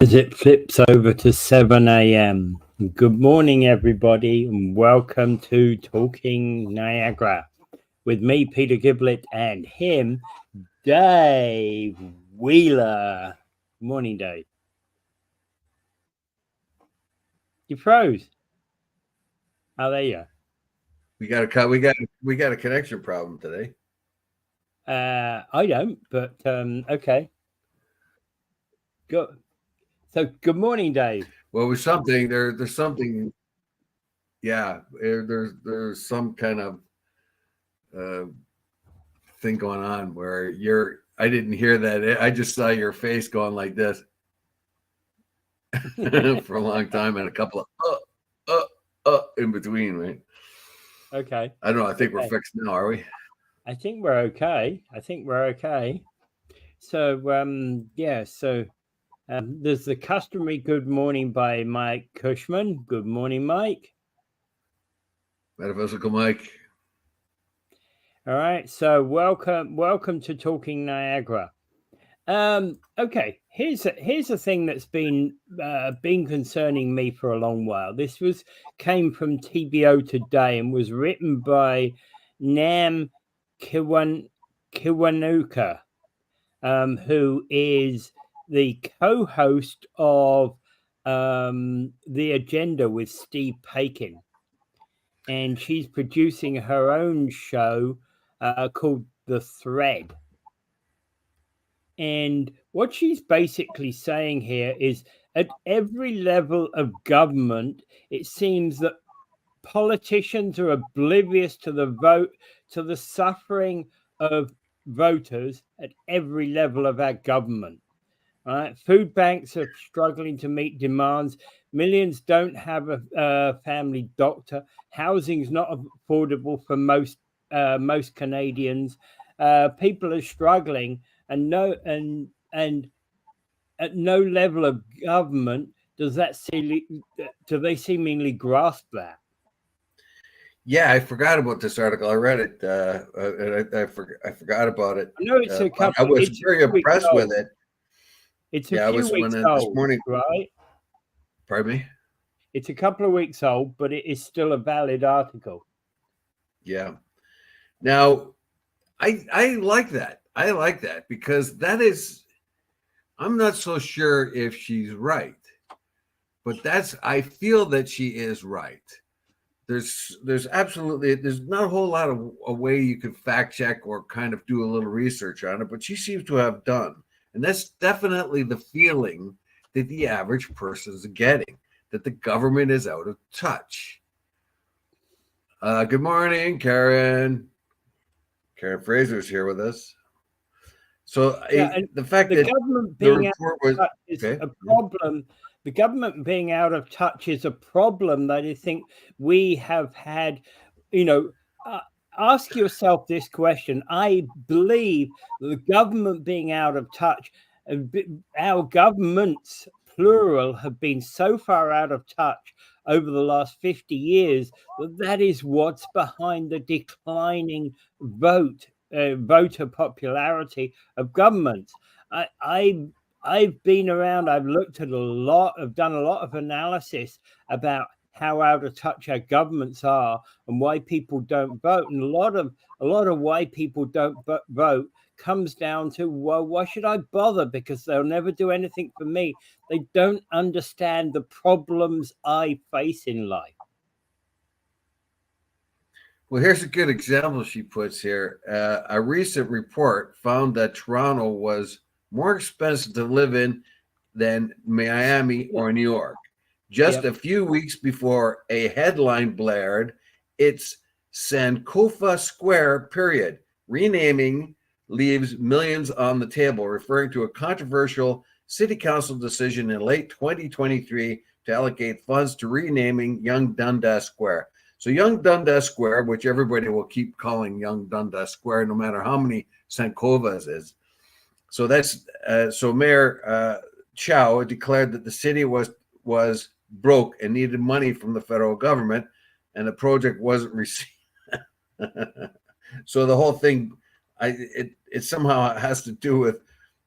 As it flips over to 7 a.m. Good morning, everybody, and welcome to Talking Niagara with me, Peter Giblett, and him, Dave Wheeler. Good morning, Dave. You froze. Oh, there you We got a connection problem today. are. I don't, but okay. Good. So, good morning, Dave. Well, with something there's something. Yeah, there's some kind of uh, thing going on where you're. I didn't hear that. I just saw your face going like this for a long time, and a couple of in between. Right. Okay. I don't know. I think we're Okay. fixed now. Are we? I think we're okay. So, yeah. So, there's the customary good morning by Mike Cushman. Good morning, Mike. Metaphysical Mike. All right. So welcome to Talking Niagara. Okay. Here's a thing that's been concerning me for a long while. This came from TBO today and was written by Nam Kiwanuka, who is the co-host of The Agenda with Steve Paikin. And she's producing her own show called The Thread. And what she's basically saying here is at every level of government, it seems that politicians are oblivious to the suffering of voters at every level of our government. Right? Food banks are struggling to meet demands. Millions don't have a family doctor. Housing's not affordable for most Canadians. People are struggling, and at no level of government do they seemingly grasp that. Yeah, I forgot about this article. I read it, and I forgot about it. I know it's a But couple. I was It's a very few weeks impressed with old. it. It's a Yeah, I few was when weeks this old, morning. right? Pardon me. It's a couple of weeks old, but it is still a valid article. Yeah. Now, I like that. I like that because that is. I'm not so sure if she's right, but I feel that she is right. There's absolutely there's not a whole lot of a way you could fact check or kind of do a little research on it, but she seems to have done, and that's definitely the feeling that the average person is getting, that the government is out of touch. Good morning, Karen. Karen Fraser's here with us. So Yeah, and the fact the that government the being out report of was touch is okay. a problem. The government being out of touch is a problem that I think we have had. You know, ask yourself this question. I believe the government being out of touch, our governments, plural, have been so far out of touch over the last 50 years that is what's behind the declining voter popularity of governments. I, I I've been around. I've looked at I've done a lot of analysis about how out of touch our governments are and why people don't vote. And a lot of why people don't vote comes down to, well, why should I bother? Because they'll never do anything for me. They don't understand the problems I face in life. Well, here's a good example she puts here. A recent report found that Toronto was more expensive to live in than Miami or New York. Just Yep. a few weeks before a headline blared, it's Sankofa Square, period. Renaming leaves millions on the table, referring to a controversial city council decision in late 2023 to allocate funds to renaming Young Dundas Square. So Young Dundas Square, which everybody will keep calling Young Dundas Square, no matter how many Sankovas is. So that's so Mayor Chow declared that the city was broke and needed money from the federal government, and the project wasn't received. So the whole thing, it somehow has to do with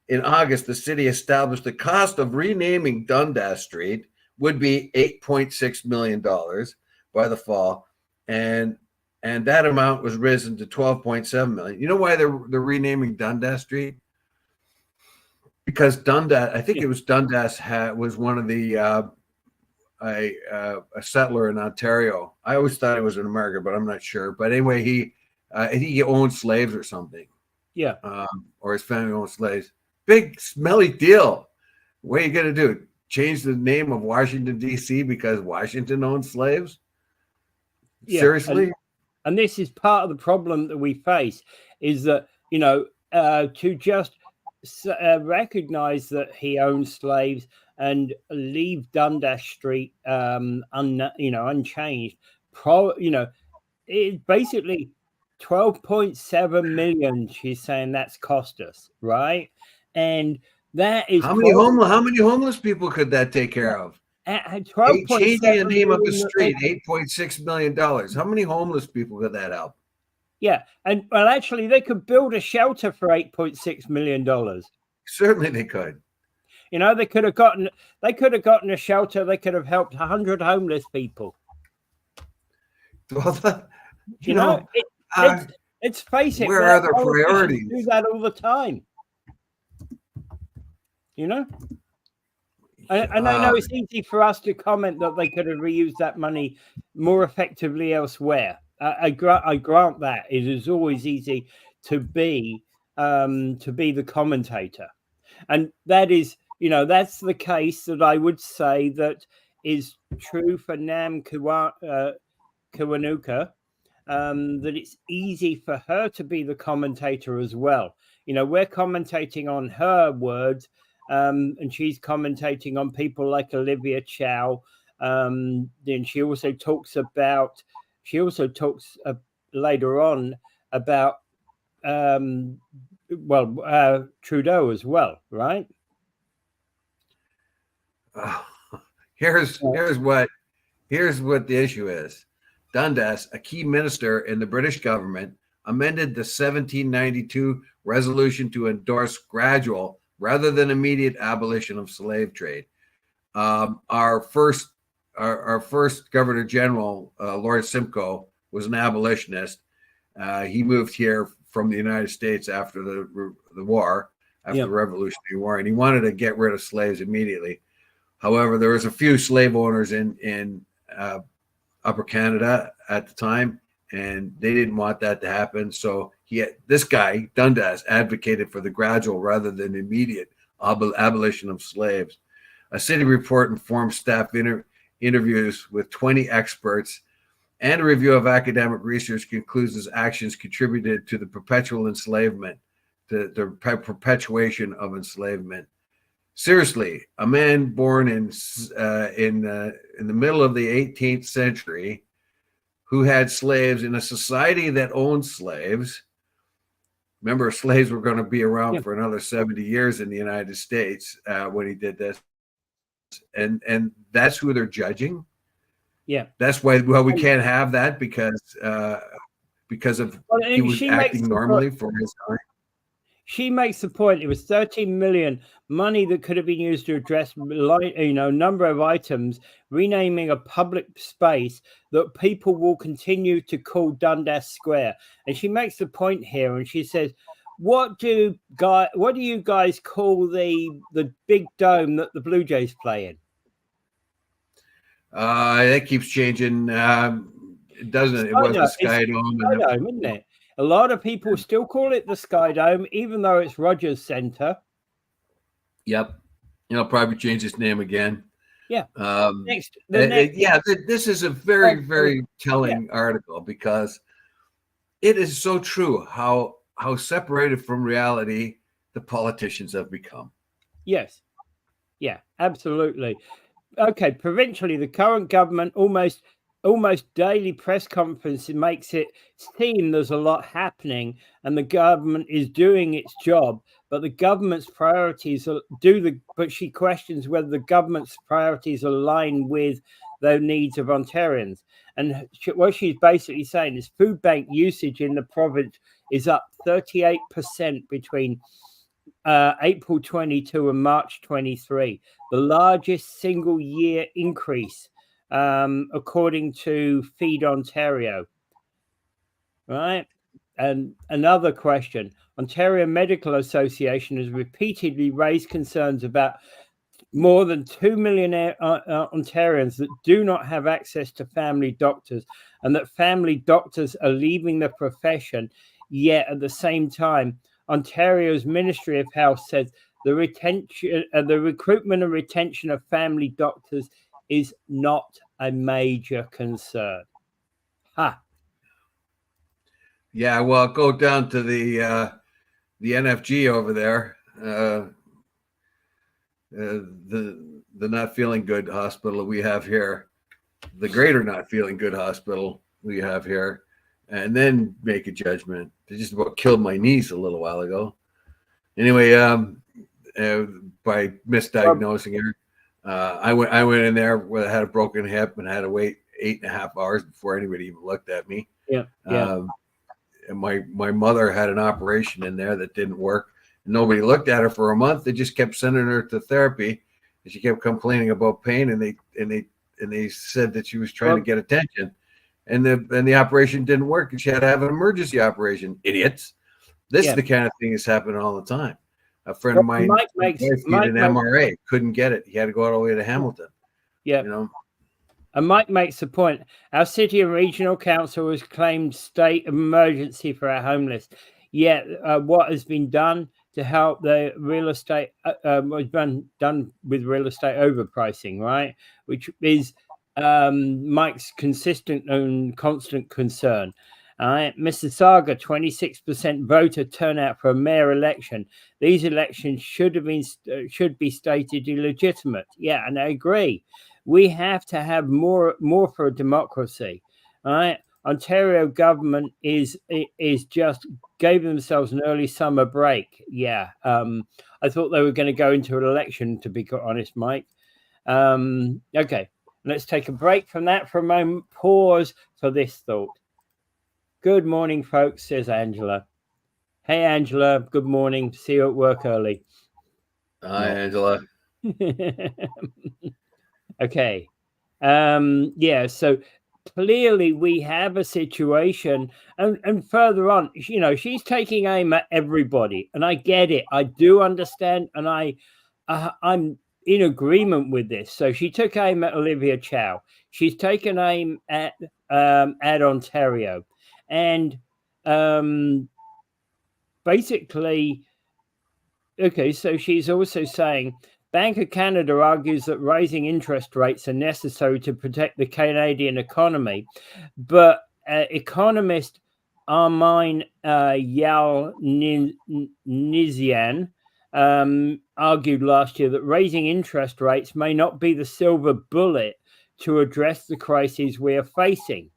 in August, the city established the cost of renaming Dundas Street would be $8.6 million by the fall, and that amount was risen to $12.7 million. You know why they're renaming Dundas Street? Because Dundas, I think it was Dundas was one of the a settler in Ontario. I always thought it was in America, but I'm not sure. But anyway, I think he owned slaves or something. Yeah. Or his family owned slaves. Big smelly deal. What are you going to do? Change the name of Washington, D.C. because Washington owned slaves? Yeah. Seriously? And this is part of the problem that we face, is that, to just recognize that he owned slaves and leave Dundas Street unchanged. It basically 12.7 million, she's saying that's cost us, right? And that is how many homeless people could that take care of? Changing the name of the street, $8.6 million. How many homeless people could that help? Yeah, and well, actually, they could build a shelter for $8.6 million. Certainly, they could. They could have gotten a shelter. They could have helped 100 homeless people. Well, let's face it. Where are their priorities? Do that all the time. And I know it's easy for us to comment that they could have reused that money more effectively elsewhere. I grant that it is always easy to be the commentator, and that is, that's the case that I would say that is true for Nam Kiwanuka. That it's easy for her to be the commentator as well. We're commentating on her words, and she's commentating on people like Olivia Chow. Then she also talks later on about Trudeau as well, right? Here's what the issue is. Dundas, a key minister in the British government, amended the 1792 resolution to endorse gradual rather than immediate abolition of slave trade. Our first Governor General, Lord Simcoe, was an abolitionist. He moved here from the United States after the war, after the Revolutionary War, and he wanted to get rid of slaves immediately. However, there was a few slave owners in Upper Canada at the time, and they didn't want that to happen. So this guy, Dundas, advocated for the gradual rather than immediate abolition of slaves. A city report informed staff interviews with 20 experts and a review of academic research concludes his actions contributed to the perpetual enslavement, the perpetuation of enslavement. Seriously, a man born in the middle of the 18th century who had slaves in a society that owned slaves. Remember, slaves were going to be around for another 70 years in the United States when he did this. And that's who they're judging. Yeah. That's why we can't have that because he was acting normally for his time. She makes the point it was 13 million money that could have been used to address number of items, renaming a public space that people will continue to call Dundas Square. And she makes the point here, and she says, what do you guys call the big dome that the Blue Jays play in? That keeps changing, doesn't it? It was the Sky Dome, isn't it? A lot of people still call it the Sky Dome, even though it's Rogers Center. Yep. Probably change its name again. Yeah. This is a very, very telling article because it is so true how separated from reality the politicians have become. Yes. Yeah, absolutely. Okay, provincially, the current government almost daily press conference makes it seem there's a lot happening and the government is doing its job, but the government's priorities but she questions whether the government's priorities align with the needs of Ontarians. And what she's basically saying is food bank usage in the province is up 38% between April 22 and March 23, the largest single year increase, according to Feed Ontario. Right. And another question: Ontario Medical Association has repeatedly raised concerns about more than 2 million Ontarians that do not have access to family doctors, and that family doctors are leaving the profession. Yet at the same time, Ontario's Ministry of Health says the recruitment and retention of family doctors is not a major concern. Ha. Yeah, well, go down to the NFG over there, the not feeling good hospital we have here, the greater not feeling good hospital we have here, and then make a judgment. They just about killed my niece a little while ago. Anyway, by misdiagnosing her, I went in there where I had a broken hip and had to wait 8.5 hours before anybody even looked at me. Yeah. And my mother had an operation in there that didn't work. Nobody looked at her for a month. They just kept sending her to therapy, and she kept complaining about pain. And they said that she was trying to get attention, and the operation didn't work, and she had to have an emergency operation. Idiots! This is the kind of thing that's happening all the time. A friend of mine needed an MRA, couldn't get it. He had to go all the way to Hamilton. Yeah, you know. And Mike makes the point: our city and regional council has claimed state of emergency for our homeless. Yet, what has been done to help the real estate was done with real estate overpricing, right? Which is Mike's consistent and constant concern. All right, Mississauga, 26% voter turnout for a mayor election. These elections should be stated illegitimate. Yeah, and I agree. We have to have more for a democracy. All right. Ontario government is just gave themselves an early summer break. Yeah. I thought they were going to go into an election, to be quite honest, Mike. Okay. Let's take a break from that for a moment. Pause for this thought. Good morning, folks, says Angela. Hey, Angela. Good morning. See you at work early. Hi, Angela. Okay. Yeah, so clearly we have a situation, and further on, you know, she's taking aim at everybody, and I get it. I do understand, and I'm in agreement with this. So she took aim at Olivia Chow. She's taken aim at Ontario, and basically, okay, so she's also saying Bank of Canada argues that raising interest rates are necessary to protect the Canadian economy, but economist Armine Yalnizian argued last year that raising interest rates may not be the silver bullet to address the crises we are facing.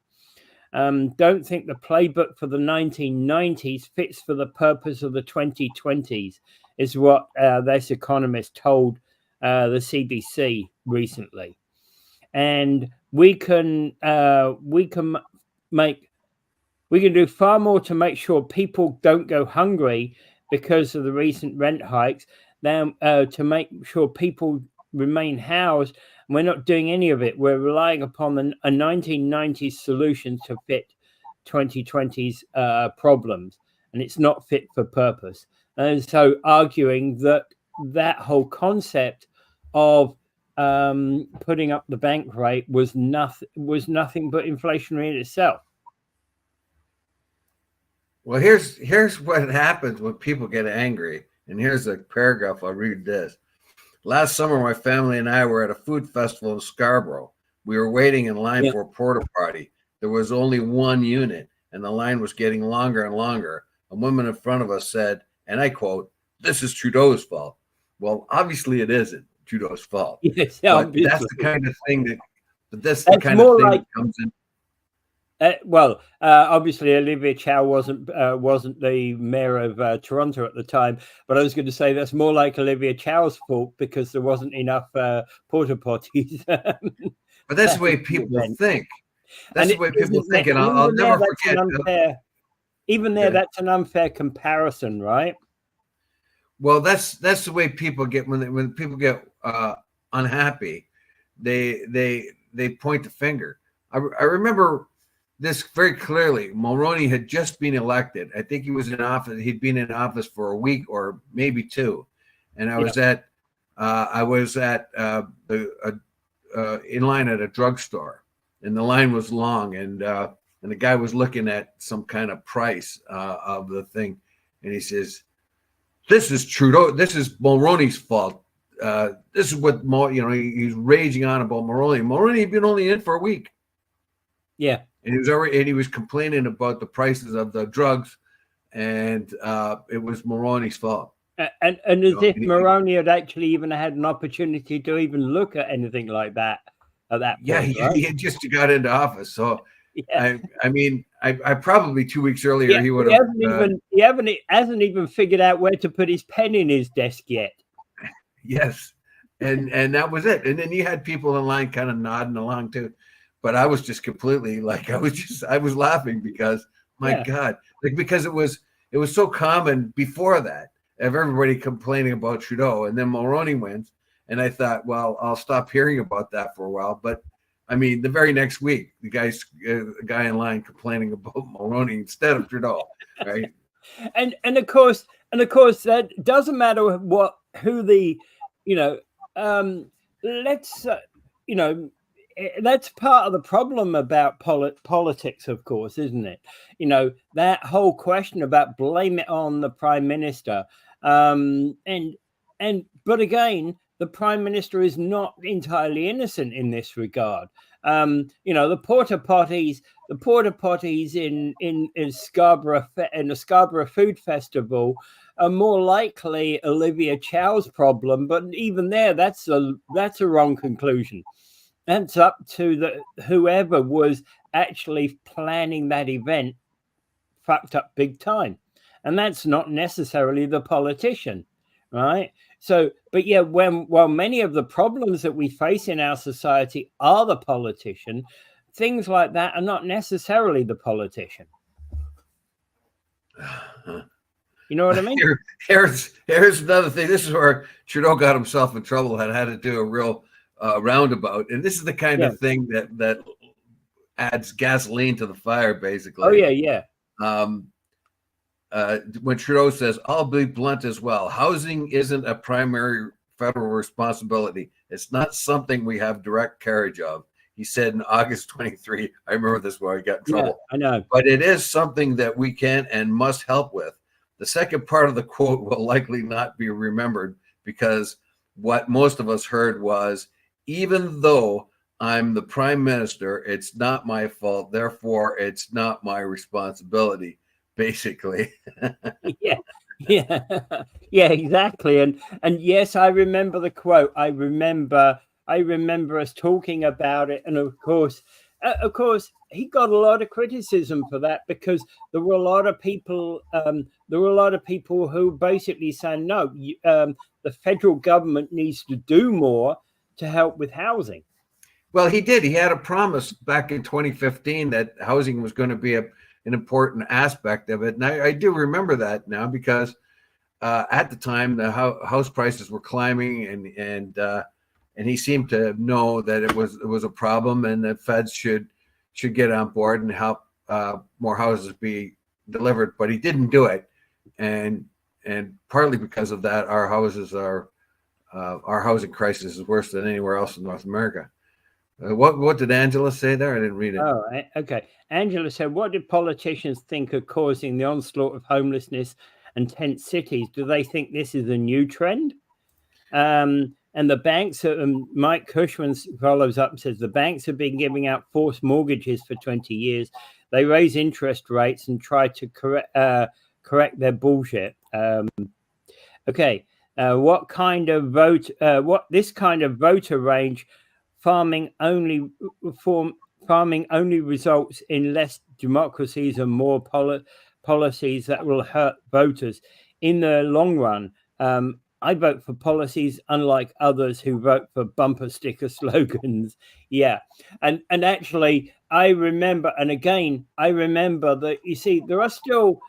Don't think the playbook for the 1990s fits for the purpose of the 2020s, is what this economist told the CBC recently. And we can do far more to make sure people don't go hungry because of the recent rent hikes than to make sure people remain housed. We're not doing any of it. We're relying upon a 1990s solution to fit 2020's problems, and it's not fit for purpose. And so arguing that whole concept of putting up the bank rate was nothing but inflationary in itself. Well, here's what happens when people get angry. And here's a paragraph. I'll read this. Last summer, my family and I were at a food festival in Scarborough. We were waiting in line for a porta potty. There was only one unit, and the line was getting longer and longer. A woman in front of us said, and I quote, "This is Trudeau's fault." Well, obviously it isn't Trudeau's fault. Yes, but that's the kind of thing that comes in. Obviously Olivia Chow wasn't the mayor of Toronto at the time, but I was going to say that's more like Olivia Chow's fault because there wasn't enough porta potties. But that's the way people think. That's the way people think, and I'll never forget. That's an unfair comparison, right? Well, that's the way people get when people get unhappy, they point the finger. I remember this very clearly. Mulroney had just been elected. I think he was in office. He'd been in office for a week or maybe two, and I was at in line at a drugstore, and the line was long, and the guy was looking at some kind of price of the thing, and he says, "This is Trudeau. This is Mulroney's fault. This is what he's raging on about Mulroney. Mulroney had been only in for a week, Yeah, and he was complaining about the prices of the drugs, and it was Mulroney's fault." and as if Mulroney had actually even had an opportunity to even look at anything like that at that point. Yeah, right? he had just got into office, so Yeah. I mean, I probably 2 weeks earlier he would have. He hasn't even figured out where to put his pen in his desk yet. Yes, and that was it. And then you had people in line kind of nodding along too, but I was just completely like I was laughing because my God, like because it was so common before that of everybody complaining about Trudeau, and then Mulroney wins, and I thought, well, I'll stop hearing about that for a while, but. I mean, the very next week, the guy in line complaining about Mulroney instead of Trudeau, right? and of course, that doesn't matter who the, let's, that's part of the problem about politics, of course, isn't it? That whole question about blame it on the prime minister, but again. The prime minister is not entirely innocent in this regard. The porta potties in Scarborough in the Scarborough Food Festival are more likely Olivia Chow's problem, but even there, that's a wrong conclusion. That's up to whoever was actually planning that event fucked up big time, and that's not necessarily the politician, right? So, but yeah, while many of the problems that we face in our society are the politician, things like that are not necessarily the politician. You know what I mean? Here's another thing. This is where Trudeau got himself in trouble and had to do a real roundabout. And this is the kind of thing that adds gasoline to the fire, basically. Oh, yeah. When Trudeau says, I'll be blunt as well, housing isn't a primary federal responsibility. It's not something we have direct carriage of. He said in August 23, I remember this where he got in trouble. Yeah, I know. But it is something that we can and must help with. The second part of the quote will likely not be remembered because what most of us heard was, even though I'm the prime minister, it's not my fault. Therefore, it's not my responsibility. Basically. yeah, exactly. And yes, I remember the quote. I remember us talking about it, and of course, he got a lot of criticism for that because there were a lot of people. Who basically saying no. The federal government needs to do more to help with housing. Well, he did. He had a promise back in 2015 that housing was going to be an important aspect of it. And I do remember that now because at the time the house prices were climbing and he seemed to know that it was a problem and that feds should get on board and help more houses be delivered, but he didn't do it. And partly because of that, our housing crisis is worse than anywhere else in North America. What did Angela say there? I didn't read it. Oh, okay. Angela said, what did politicians think are causing the onslaught of homelessness and tent cities? Do they think this is a new trend? And the banks, Mike Cushman follows up and says, the banks have been giving out forced mortgages for 20 years. They raise interest rates and try to correct their bullshit. Okay. What kind of this kind of voter range farming only results in less democracies and more policies that will hurt voters in the long run. I vote for policies unlike others who vote for bumper sticker slogans. Yeah. And actually I remember that, you see, there are still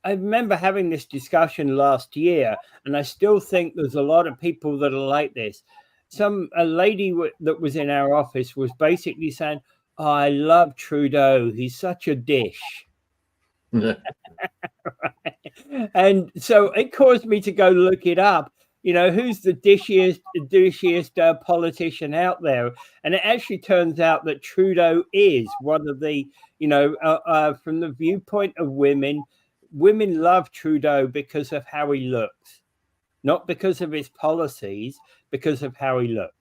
I remember having this discussion last year, and I still think there's a lot of people that are like this. A lady that was in our office was basically saying, oh, I love Trudeau. He's such a dish. And so it caused me to go look it up. Who's the dishiest politician out there? And it actually turns out that Trudeau is one of the, from the viewpoint of women love Trudeau because of how he looks, not because of his policies, because of how he looks.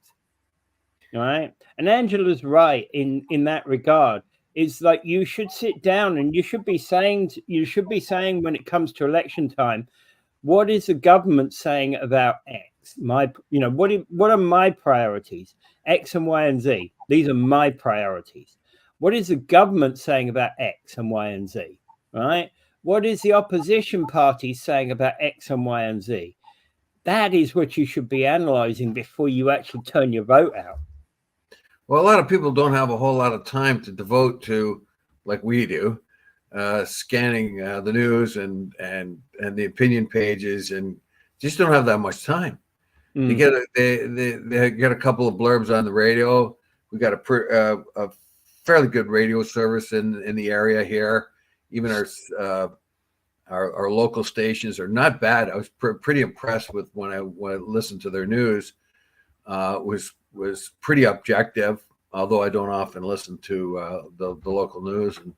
All right. And Angela's right in that regard. It's like you should sit down and you should be saying when it comes to election time, what is the government saying about X? What are my priorities? X and Y and Z. These are my priorities. What is the government saying about X and Y and Z? Right? What is the opposition party saying about X and Y and Z? That is what you should be analyzing before you actually turn your vote out. Well, a lot of people don't have a whole lot of time to devote to, like we do, scanning the news and the opinion pages, and just don't have that much time. They get a couple of blurbs on the radio. We got a fairly good radio service in the area here. Even our local stations are not bad. I was pretty impressed with when I listened to their news. Was pretty objective, although I don't often listen to the local news and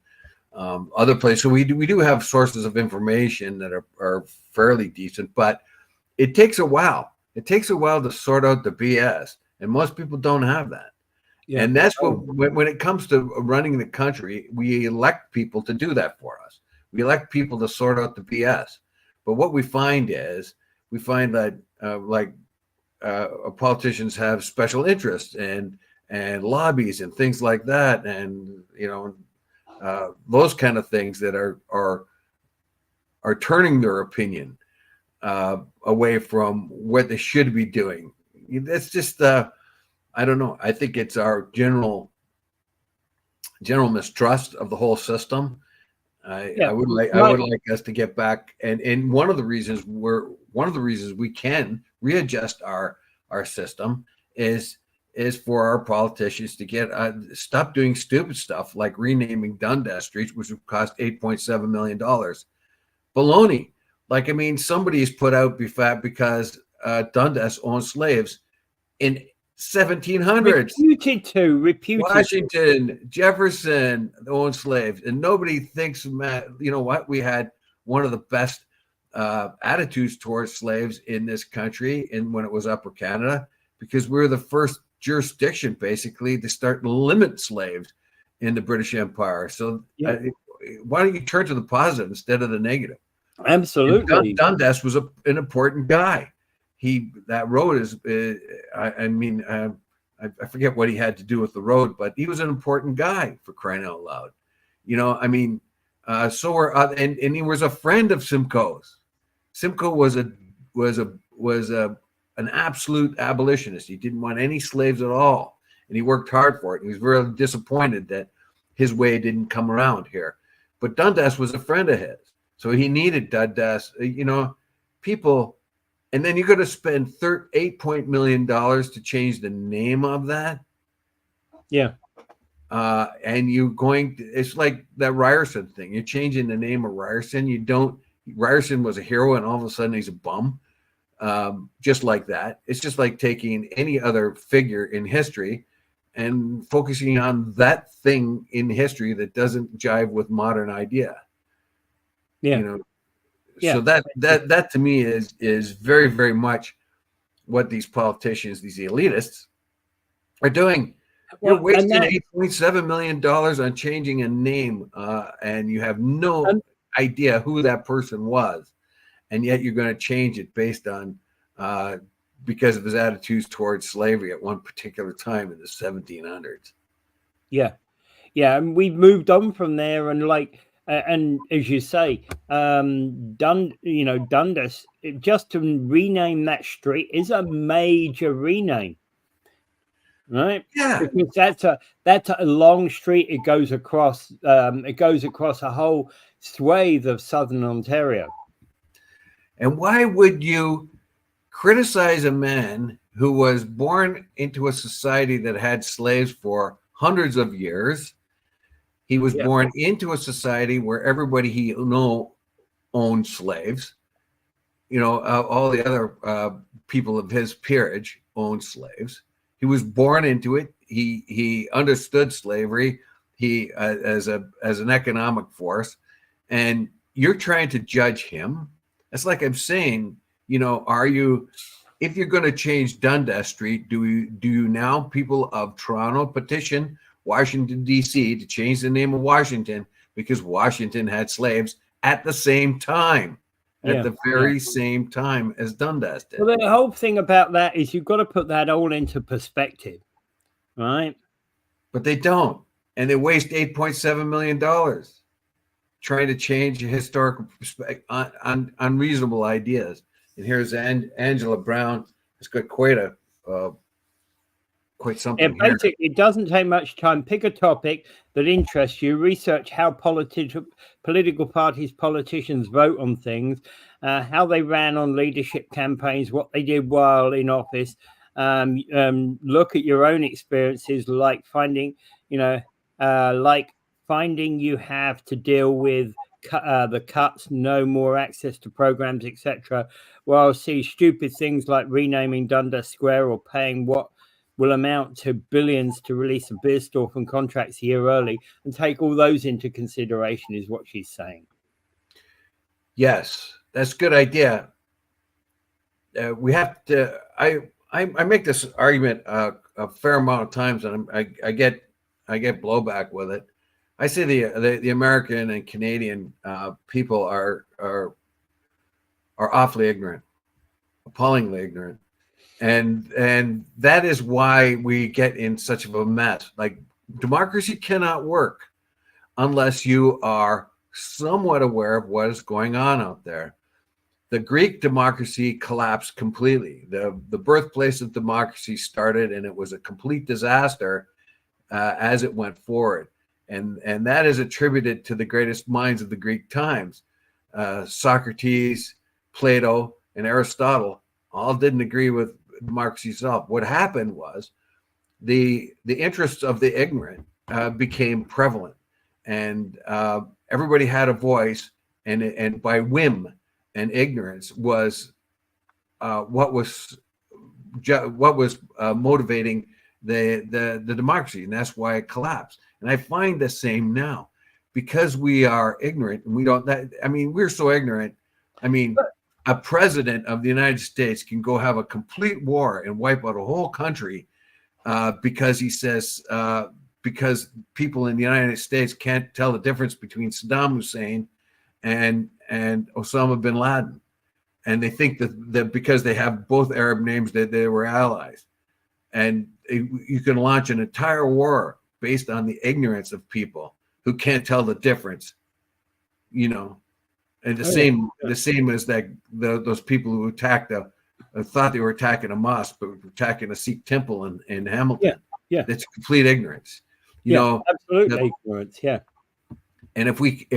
other places. So we do have sources of information that are fairly decent, but it takes a while. It takes a while to sort out the BS, and most people don't have that. Yeah. And that's when it comes to running the country, we elect people to do that for us. We elect people to sort out the BS. But what we find that politicians have special interests and lobbies and things like that, and those kind of things that are turning their opinion away from what they should be doing. That's just I don't know. I think it's our general mistrust of the whole system. I would like us to get back, and one of the reasons we can readjust our system is for our politicians to get stop doing stupid stuff like renaming Dundas Street, which would cost $8.7 million. Baloney. Like, I mean, somebody's put out because Dundas owned slaves in 1700s. Reputed. Washington, Jefferson owned slaves, and nobody thinks, you know what? We had one of the best attitudes towards slaves in this country, and when it was Upper Canada, because we were the first jurisdiction basically to start to limit slaves in the British Empire. So why don't you turn to the positive instead of the negative? Absolutely. Dundas was an important guy. That road is, I forget what he had to do with the road, but he was an important guy, for crying out loud. And he was a friend of Simcoe's. Simcoe was an absolute abolitionist. He didn't want any slaves at all, and he worked hard for it. He was very disappointed that his way didn't come around here. But Dundas was a friend of his, so he needed Dundas. People. And then you're going to spend $8 million to change the name of that. Yeah. And it's like that Ryerson thing. You're changing the name of Ryerson. Ryerson was a hero and all of a sudden he's a bum. Just like that. It's just like taking any other figure in history and focusing on that thing in history that doesn't jive with modern idea. Yeah. So that to me is very, very much what these politicians, these elitists, are doing. You're wasting $8.7 million on changing a name, and you have no idea who that person was, and yet you're going to change it based on because of his attitudes towards slavery at one particular time in the 1700s. Yeah, and we've moved on from there, and and as you say, Dundas, just to rename that street is a major rename. right? Yeah. Because that's a long street. It goes across a whole swathe of southern Ontario. And why would you criticize a man who was born into a society that had slaves for hundreds of years? He was Yeah, born into a society where everybody he knew owned slaves. All the other people of his peerage owned slaves. He was born into it. He understood slavery. He as an economic force, and you're trying to judge him. It's like I'm saying, are you? If you're going to change Dundas Street, do you now, people of Toronto, petition Washington D.C. to change the name of Washington because Washington had slaves at the same time? At yeah, the very same time as Dundas did. Well, the whole thing about that is you've got to put that all into perspective, right? But they don't. And they waste $8.7 million trying to change historical perspective on unreasonable ideas. And here's Angela Brown. It's got quite something here. Basically, it doesn't take much time. Pick a topic that interests you, research how political parties, politicians vote on things, how they ran on leadership campaigns, what they did while in office. Look at your own experiences, like finding you have to deal with the cuts, no more access to programs, etc. Well, see stupid things like renaming Dundas Square or paying what will amount to billions to release a beer store from contracts a year early, and take all those into consideration, is what she's saying. Yes, that's a good idea. We have to. I make this argument a fair amount of times, and I get blowback with it. I say the American and Canadian people are awfully ignorant, appallingly ignorant. And that is why we get in such of a mess. Like, democracy cannot work unless you are somewhat aware of what is going on out there. The Greek democracy collapsed completely. The birthplace of democracy started, and it was a complete disaster as it went forward. And that is attributed to the greatest minds of the Greek times. Socrates, Plato, and Aristotle all didn't agree with democracy itself. What happened was the interests of the ignorant became prevalent, and everybody had a voice, and by whim and ignorance was what was motivating the democracy, and that's why it collapsed. And I find the same now, because we are ignorant, and we don't. We're so ignorant. A president of the United States can go have a complete war and wipe out a whole country because he says because people in the United States can't tell the difference between Saddam Hussein and Osama bin Laden, and they think that because they have both Arab names that they were allies, and you can launch an entire war based on the ignorance of people who can't tell the difference, And the same as that those people who attacked thought they were attacking a mosque, but were attacking a Sikh temple in Hamilton. Yeah, it's complete ignorance. Absolutely ignorance. Yeah. And if we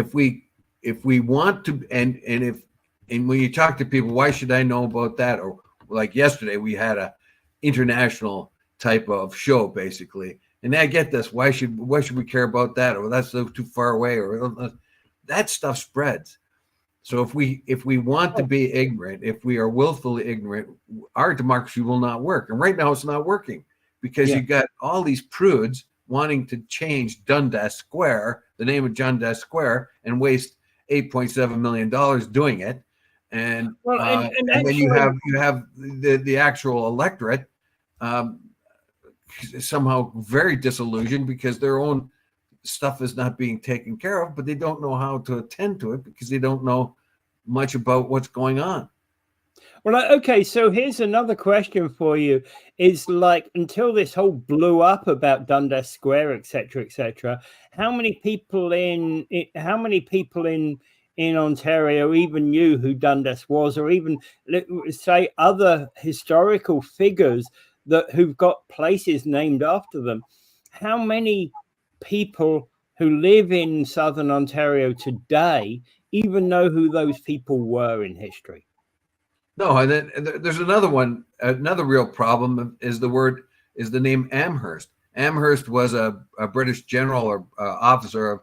want to, and when you talk to people, why should I know about that? Or like yesterday, we had a international type of show, basically. And I get this. Why should we care about that? Or that's too far away, or that stuff spreads. So if we want to be ignorant, if we are willfully ignorant, our democracy will not work. And right now it's not working because you got all these prudes wanting to change Dundas Square, the name of Dundas Square, and waste $8.7 million doing it. And then you have the actual electorate somehow very disillusioned because their own stuff is not being taken care of, but they don't know how to attend to it because they don't know much about what's going on. Well, okay, so here's another question for you. Is like, until this whole blew up about Dundas Square, etc., how many people in Ontario even knew who Dundas was, or even say other historical figures that who've got places named after them. How many people who live in southern Ontario today even know who those people were in history? No, and then there's another one. Another real problem is the name Amherst. Amherst was a British general or officer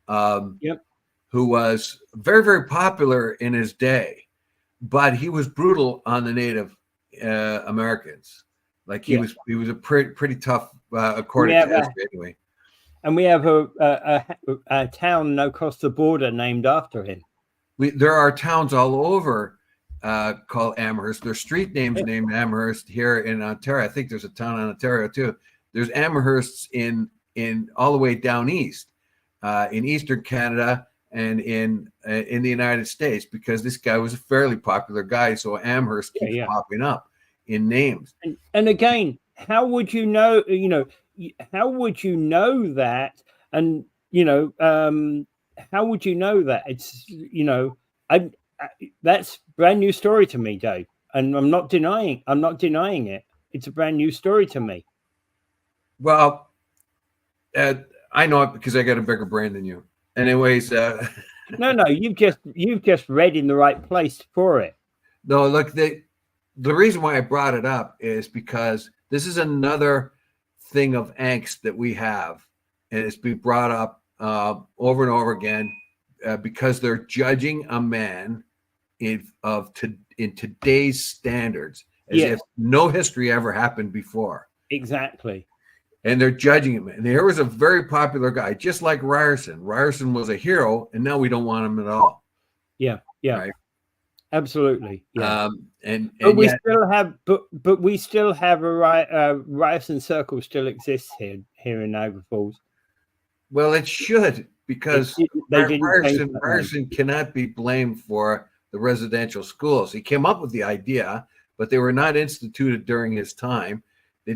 Yep. who was very, very popular in his day, but he was brutal on the Native Americans. Like he was a pretty tough, according to history anyway. And we have a town across the border named after him. There are towns all over called Amherst. There's street names named Amherst here in Ontario. I think there's a town in Ontario too. There's Amhersts in all the way down east, in Eastern Canada and in the United States, because this guy was a fairly popular guy. So Amherst keeps popping up in names. And again, how would you know? How would you know that? And how would you know that? It's that's brand new story to me, Dave, and I'm not denying it. It's a brand new story to me. Well, I know it because I got a bigger brain than you. Anyways, no, you've just read in the right place for it. No, look, the reason why I brought it up is because this is another thing of angst that we have, and it's been brought up over and over again because they're judging a man in today's standards as if no history ever happened before. Exactly. And they're judging him. And there was a very popular guy, just like Ryerson. Ryerson was a hero, and now we don't want him at all. Yeah, right? Absolutely. Yeah. But we still have a Ryerson Circle still exists here in Niagara Falls. Well, it should, because Ryerson cannot be blamed for the residential schools. He came up with the idea, but they were not instituted during his time. They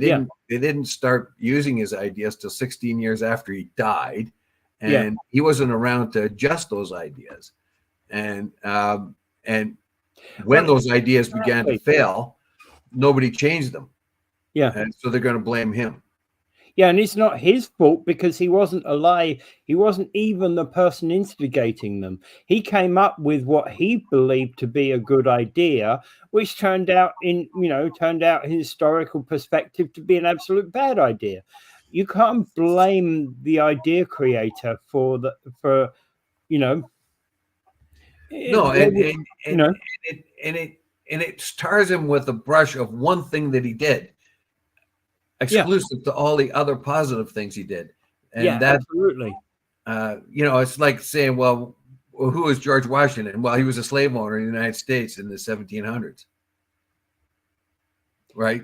didn't start using his ideas till 16 years after he died, and he wasn't around to adjust those ideas. And when those ideas began to fail, nobody changed them. Yeah, and so they're going to blame him. Yeah, and it's not his fault because he wasn't alive. He wasn't even the person instigating them. He came up with what he believed to be a good idea, which turned out in historical perspective to be an absolute bad idea. You can't blame the idea creator and it stars him with a brush of one thing that he did, exclusive to all the other positive things he did. And that, absolutely. It's like saying, well, who was George Washington? Well, he was a slave owner in the United States in the 1700s. Right?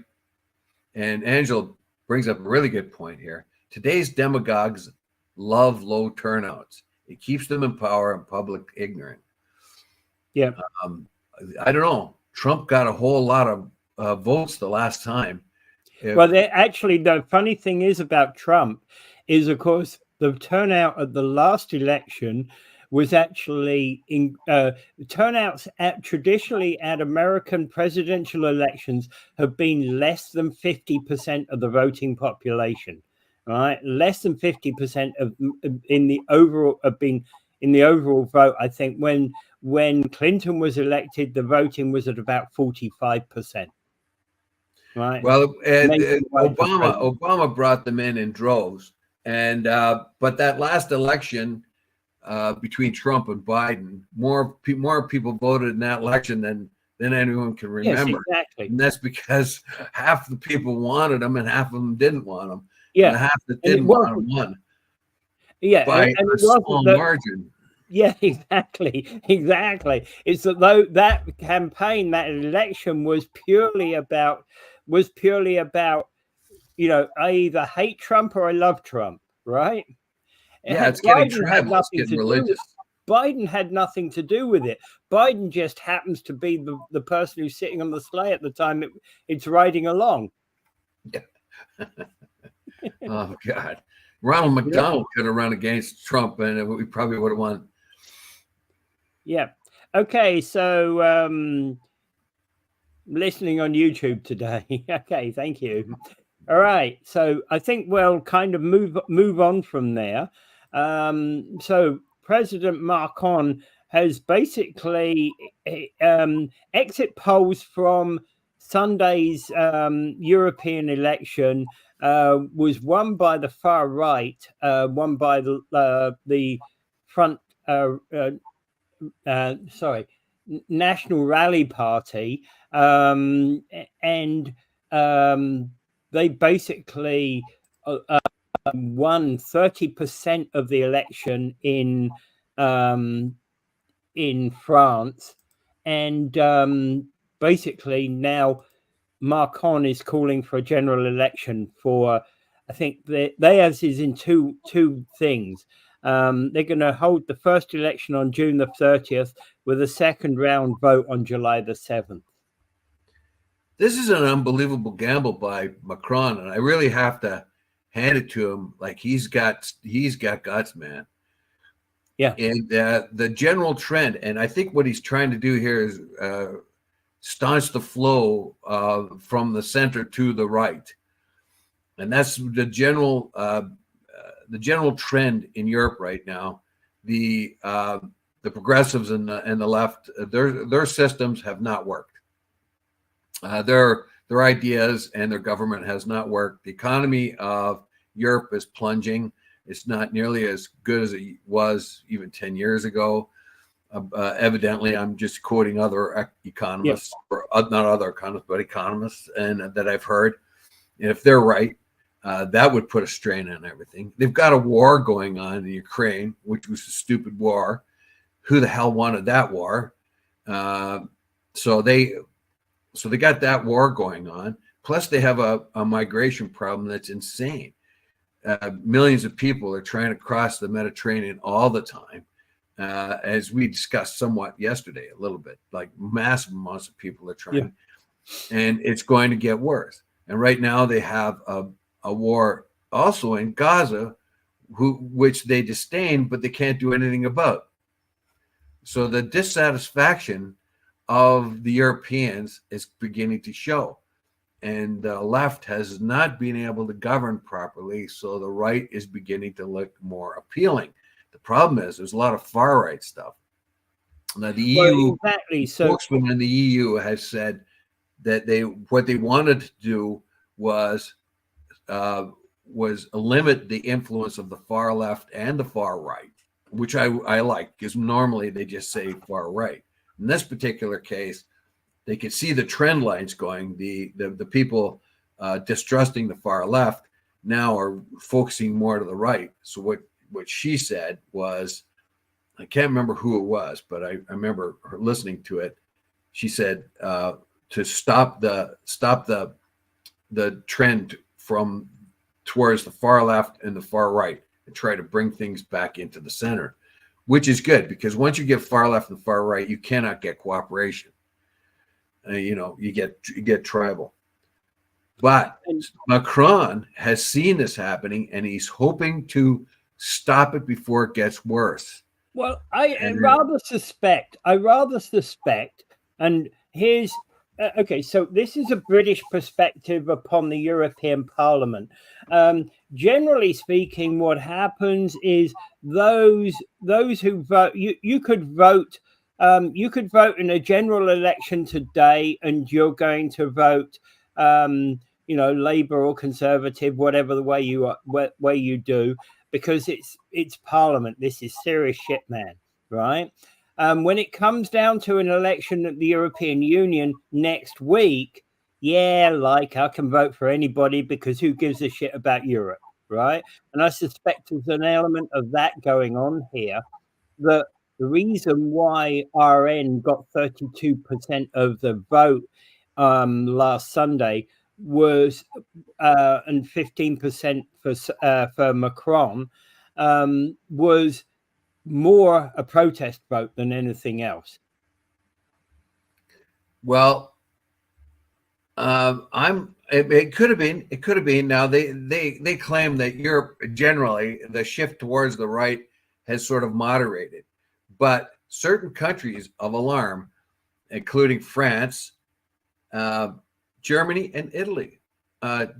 And Angela brings up a really good point here. Today's demagogues love low turnouts. It keeps them in power and public ignorant. Yeah. I don't know. Trump got a whole lot of votes the last time. Well, the funny thing is about Trump is, of course, the turnout at the last election was actually turnouts traditionally at American presidential elections have been less than 50% of the voting population, right? Less than 50% in the overall vote. I think when Clinton was elected, the voting was at about 45%. Right. Well, Obama brought them in droves, and but that last election between Trump and Biden, more people voted in that election than anyone can remember. Yes, exactly. And that's because half the people wanted them and half of them didn't want them. Yeah, and half that didn't want them won. Yeah, by a small margin. Yeah, exactly. It's that that campaign, that election was purely about, I either hate Trump or I love Trump, right? Yeah, it's getting tribal, it's getting religious. Biden had nothing to do with it. Biden just happens to be the person who's sitting on the sleigh at the time it's riding along. Yeah. Oh, God. Ronald McDonald could have run against Trump, and we probably would have won. Yeah. Okay. So listening on YouTube today. Okay, thank you. All right, so I think we'll kind of move on from there. So President Macron has basically exit polls from Sunday's European election was won by the far right, won by the front. Sorry, National Rally Party, and they basically won 30% of the election in France, and basically now Macron is calling for a general election for. I think they as is in two things. They're going to hold the first election on June the 30th with a second round vote on July the 7th. This is an unbelievable gamble by Macron, and I really have to hand it to him. Like he's got guts, man. Yeah. And the general trend, and I think what he's trying to do here is staunch the flow from the center to the right, and that's the general trend in Europe right now. The progressives and the left, their systems have not worked. Their ideas and their government has not worked. The economy of Europe is plunging. It's not nearly as good as it was even 10 years ago. Evidently, I'm just quoting other economists, or not other economists, but economists, and that I've heard. And if they're right, that would put a strain on everything. They've got a war going on in Ukraine, which was a stupid war. Who the hell wanted that war? So they got that war going on. Plus, they have a migration problem that's insane. Millions of people are trying to cross the Mediterranean all the time, as we discussed somewhat yesterday, a little bit. Like massive amounts of people are trying, and it's going to get worse. And right now, they have a war also in Gaza, which they disdain, but they can't do anything about. So the dissatisfaction of the Europeans is beginning to show. And the left has not been able to govern properly, so the right is beginning to look more appealing. The problem is there's a lot of far right stuff. Now the EU spokesman in the EU has said that what they wanted to do was limit the influence of the far left and the far right, which I like, because normally they just say far right. In this particular case, they could see the trend lines going. The people distrusting the far left now are focusing more to the right. So what she said was, I can't remember who it was, but I remember her listening to it. She said to stop the trend from towards the far left and the far right, and try to bring things back into the center, which is good, because once you get far left and far right, you cannot get cooperation. You get tribal. But Macron has seen this happening, and he's hoping to stop it before it gets worse. Well, I rather suspect, and here's okay. So this is a British perspective upon the European Parliament. Generally speaking, what happens is those who vote, you could vote. You could vote in a general election today, and you're going to vote, Labour or Conservative, whatever the way you do, because it's Parliament. This is serious shit, man. Right? When it comes down to an election at the European Union next week, I can vote for anybody, because who gives a shit about Europe, right? And I suspect there's an element of that going on here, that the reason why RN got 32% of the vote last Sunday was and 15% for Macron was more a protest vote than anything else. Well, it could have been. It could have been. Now they claim that Europe generally, the shift towards the right has sort of moderated. But certain countries of alarm, including France, Uh, Germany and Italy.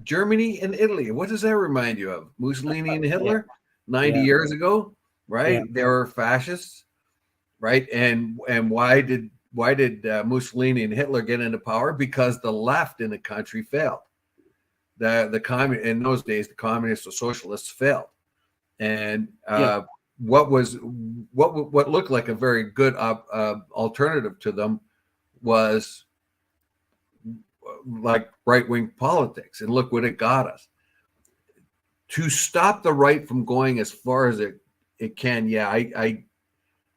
Germany and Italy. What does that remind you of? Mussolini and Yeah, Hitler 90 yeah, years ago, yeah, right? They were fascists, right? And why did Mussolini and Hitler get into power? Because the left in the country failed. The in those days, the communists or socialists failed, and yeah. what looked like a very good alternative to them was like right-wing politics, and look what it got us. To stop the right from going as far as it can, yeah, I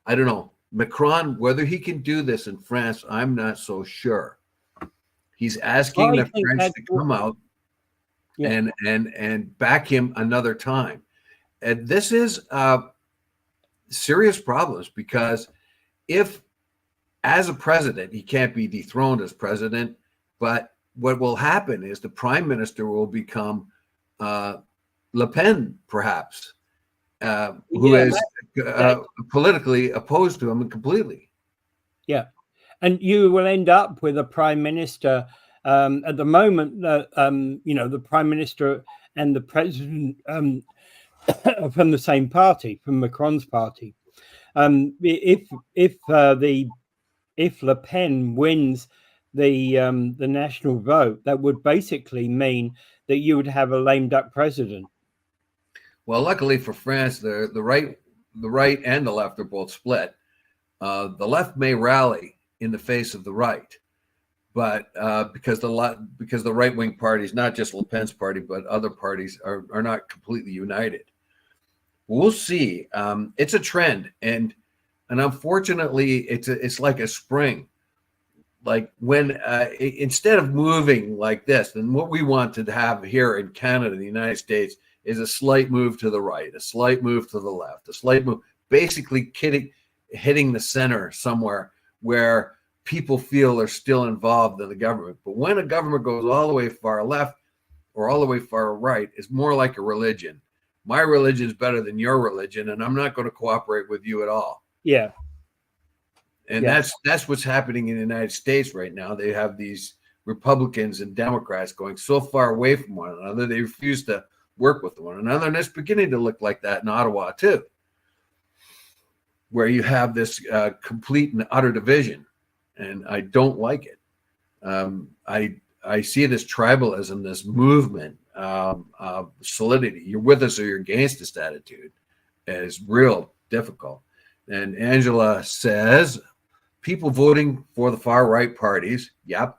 don't know. Macron, whether he can do this in France, I'm not so sure. He's asking I the think French that's to come out yeah, and back him another time. And this is serious problems, because if as a president he can't be dethroned as president, but what will happen is the prime minister will become Le Pen, perhaps, who yeah, is that politically opposed to him completely. yeah. And you will end up with a prime minister. At the moment, the prime minister and the president are from the same party, from Macron's party. If Le Pen wins the national vote, that would basically mean that you would have a lame duck president. Well, luckily for France, the right and the left are both split. The left may rally in the face of the right, but because the right wing parties, not just Le Pen's party, but other parties, are not completely united. We'll see. It's a trend, and unfortunately, it's like a spring. Like when instead of moving like this, then what we want to have here in Canada, the United States, is a slight move to the right, a slight move to the left, a slight move, basically hitting the center somewhere where people feel they're still involved in the government. But when a government goes all the way far left or all the way far right, it's more like a religion. My religion is better than your religion, and I'm not going to cooperate with you at all. Yeah. And Yeah. that's what's happening in the United States right now. They have these Republicans and Democrats going so far away from one another, they refuse to work with one another. And it's beginning to look like that in Ottawa too, where you have this complete and utter division. And I don't like it. I see this tribalism, this movement, solidity. You're with us or you're against us attitude is real difficult. And Angela says, people voting for the far right parties, yep,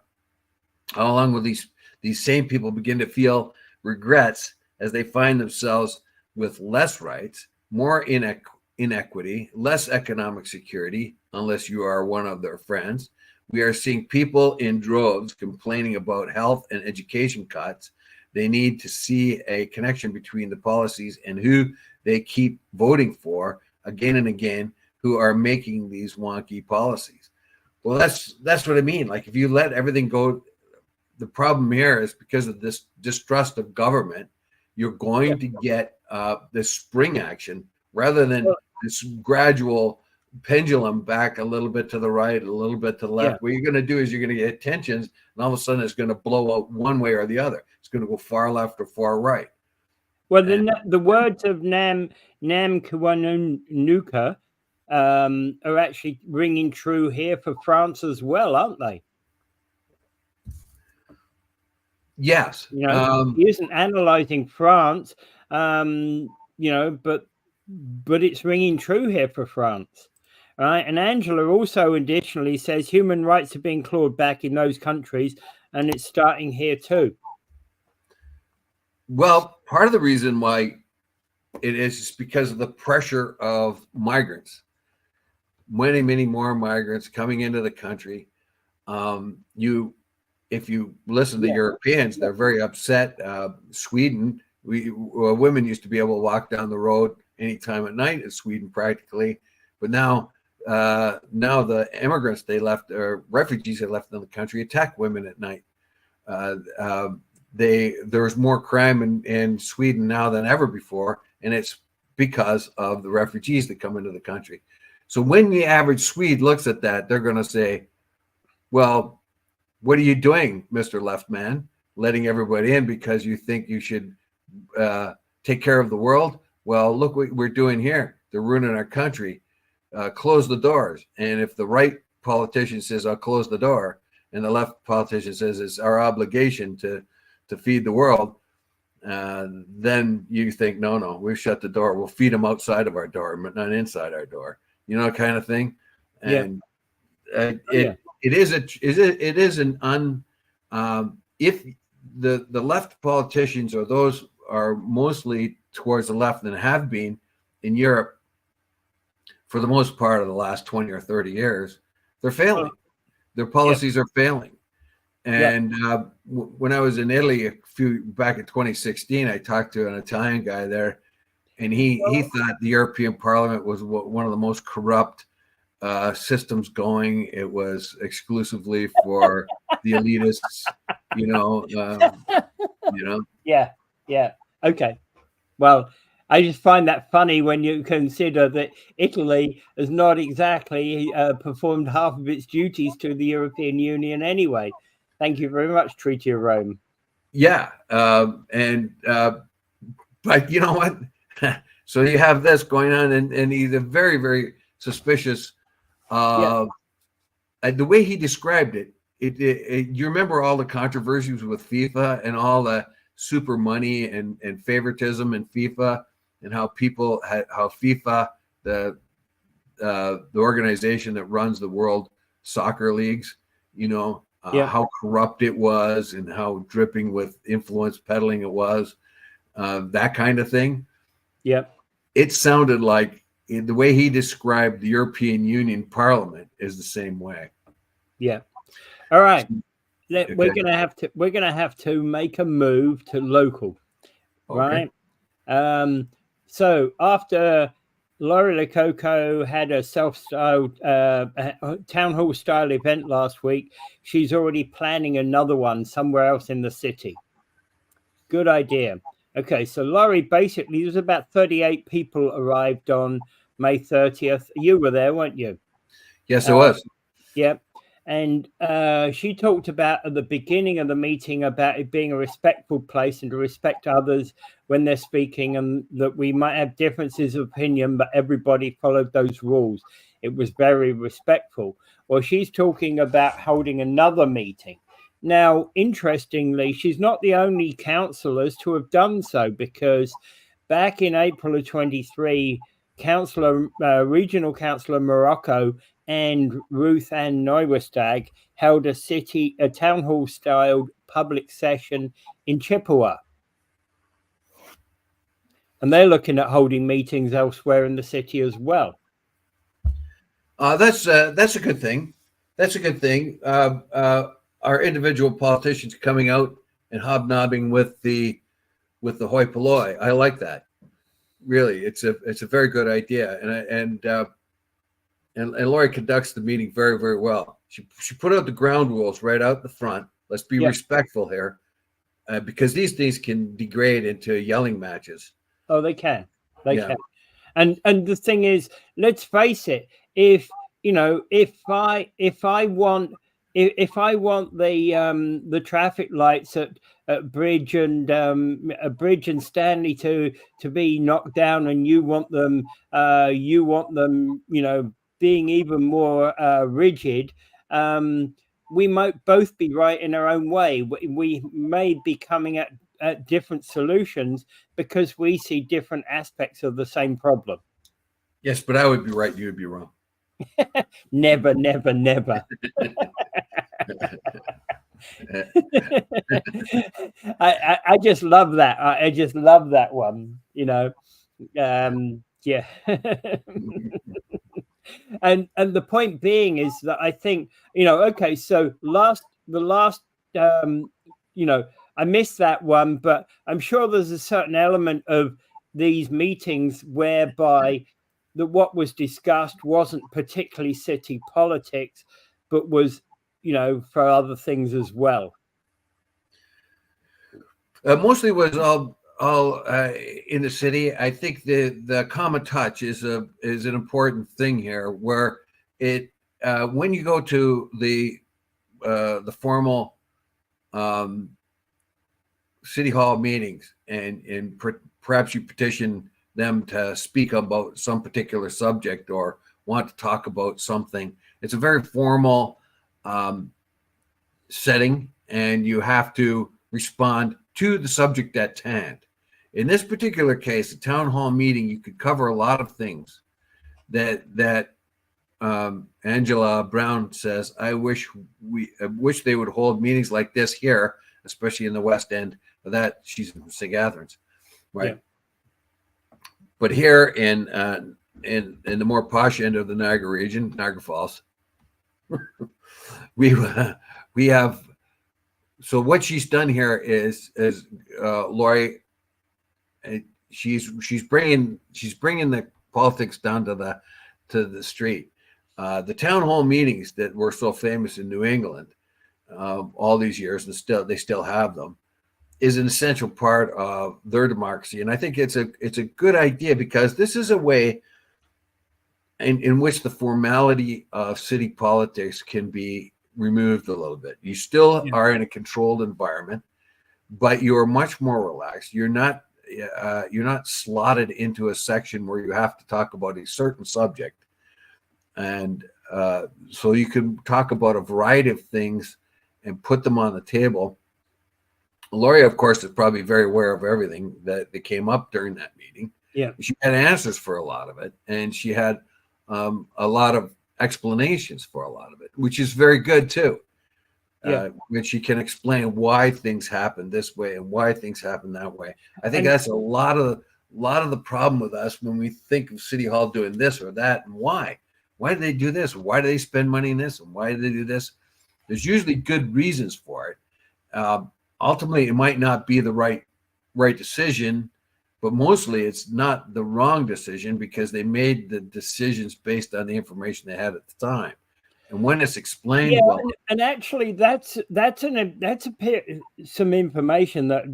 along with these same people begin to feel regrets as they find themselves with less rights, more inequity, less economic security, unless you are one of their friends. We are seeing people in droves complaining about health and education cuts. They need to see a connection between the policies and who they keep voting for again and again, who are making these wonky policies. Well, that's what I mean. Like, if you let everything go, the problem here is because of this distrust of government, you're going to get this spring action rather than this gradual pendulum back a little bit to the right, a little bit to the left. What you're going to do is you're going to get tensions, and all of a sudden it's going to blow out one way or the other. It's going to go far left or far right. Well, the words of Nam Kiwanuka are actually ringing true here for France as well, aren't they? Yes. He isn't analyzing France, but it's ringing true here for France. Right. And Angela also additionally says human rights are being clawed back in those countries, and it's starting here too. Well, part of the reason why it is because of the pressure of migrants. Many, many more migrants coming into the country. If you listen to Europeans, they're very upset. Sweden, women used to be able to walk down the road anytime at night in Sweden, practically, but now the immigrants they left, or refugees they left in the country, attack women at night. There's more crime in Sweden now than ever before, and it's because of the refugees that come into the country. So when the average Swede looks at that, they're going to say, well, what are you doing, Mr. Left Man, letting everybody in because you think you should take care of the world? Well, look what we're doing here. They're ruining our country. Close the doors. And if the right politician says, I'll close the door, and the left politician says it's our obligation to feed the world, then you think, no, we've shut the door. We'll feed them outside of our door, but not inside our door. You know, kind of thing. And it is an if the left politicians, or those are mostly towards the left and have been in Europe for the most part of the last 20 or 30 years, they're failing. Their policies are failing. And when I was in Italy back in 2016, I talked to an Italian guy there, and he thought the European Parliament was one of the most corrupt systems going. It was exclusively for the elitists, you know. Yeah. Okay. Well, I just find that funny when you consider that Italy has not exactly performed half of its duties to the European Union anyway. Thank you very much, Treaty of Rome. Yeah. But you know what? So you have this going on, and he's a very, very suspicious. The way he described it, you remember all the controversies with FIFA and all the super money and favoritism in FIFA, and how FIFA, the organization that runs the world soccer leagues, you know, how corrupt it was and how dripping with influence peddling it was, that kind of thing. Yep. It sounded like the way he described the European Union Parliament is the same way. Yeah. All right. We're gonna have to make a move to local, right? So after Laurie Lococo had a self-styled town hall style event last week, she's already planning another one somewhere else in the city. Good idea. Okay, so Laurie, basically, there's about 38 people arrived on May 30th. You were there, weren't you? Yes, I was. Yep. And she talked about at the beginning of the meeting about it being a respectful place and to respect others when they're speaking, and that we might have differences of opinion, but everybody followed those rules. It was very respectful. Well, she's talking about holding another meeting. Now, interestingly, she's not the only councillors to have done so, because back in April of 23, Regional Councillor Morocco and Ruth Ann Neuwestag held a town hall styled public session in Chippewa. And they're looking at holding meetings elsewhere in the city as well. That's a good thing. That's a good thing. Our individual politicians coming out and hobnobbing with the hoi polloi. I like that. Really, it's a very good idea. And Laurie conducts the meeting very, very well. She put out the ground rules right out the front. Let's be respectful here, because these things can degrade into yelling matches. Oh, they can. They can. And the thing is, let's face it. If I want the traffic lights at Bridge and Stanley to be knocked down, and you want them, being even more rigid, we might both be right in our own way. We may be coming at different solutions because we see different aspects of the same problem. Yes, but I would be right. You would be wrong. Never, never, never. I just love that. I just love that one, yeah. And the point being is that I think, okay, so I missed that one, but I'm sure there's a certain element of these meetings whereby what was discussed wasn't particularly city politics, but was, for other things as well. Mostly was all in the city. I think the common touch is an important thing here, where it when you go to the the formal city hall meetings, and perhaps you petition them to speak about some particular subject or want to talk about something. It's a very formal setting, and you have to respond to the subject at hand. In this particular case, a town hall meeting, you could cover a lot of things that Angela Brown says, I wish they would hold meetings like this here, especially in the West End. That she's in St. Catharines, right? Yeah. But here in the more posh end of the Niagara region, Niagara Falls, we have. So what she's done here is Lori, she's bringing the politics down to the street. The town hall meetings that were so famous in New England all these years, and they still have them, is an essential part of their democracy. And I think it's a good idea, because this is a way in which the formality of city politics can be removed a little bit. You still are in a controlled environment, but you're much more relaxed. You're not slotted into a section where you have to talk about a certain subject. And so you can talk about a variety of things and put them on the table. Lori, of course, is probably very aware of everything that came up during that meeting. Yeah. She had answers for a lot of it, and she had a lot of explanations for a lot of it, which is very good too. When she can explain why things happen this way and why things happen that way. I think that's a lot of the problem with us when we think of City Hall doing this or that, and why. Why do they do this? Why do they spend money in this? And why do they do this? There's usually good reasons for it. Ultimately, it might not be the right decision, but mostly it's not the wrong decision, because they made the decisions based on the information they had at the time. And when it's explained well, and actually that's some information that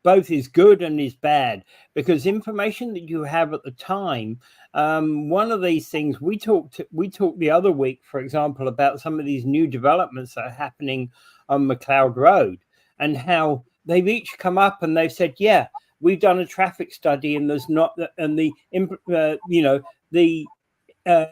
both is good and is bad, because information that you have at the time. One of these things we talked the other week, for example, about some of these new developments that are happening on McLeod Road, and how they've each come up and they've said, yeah, we've done a traffic study, and there's not, and the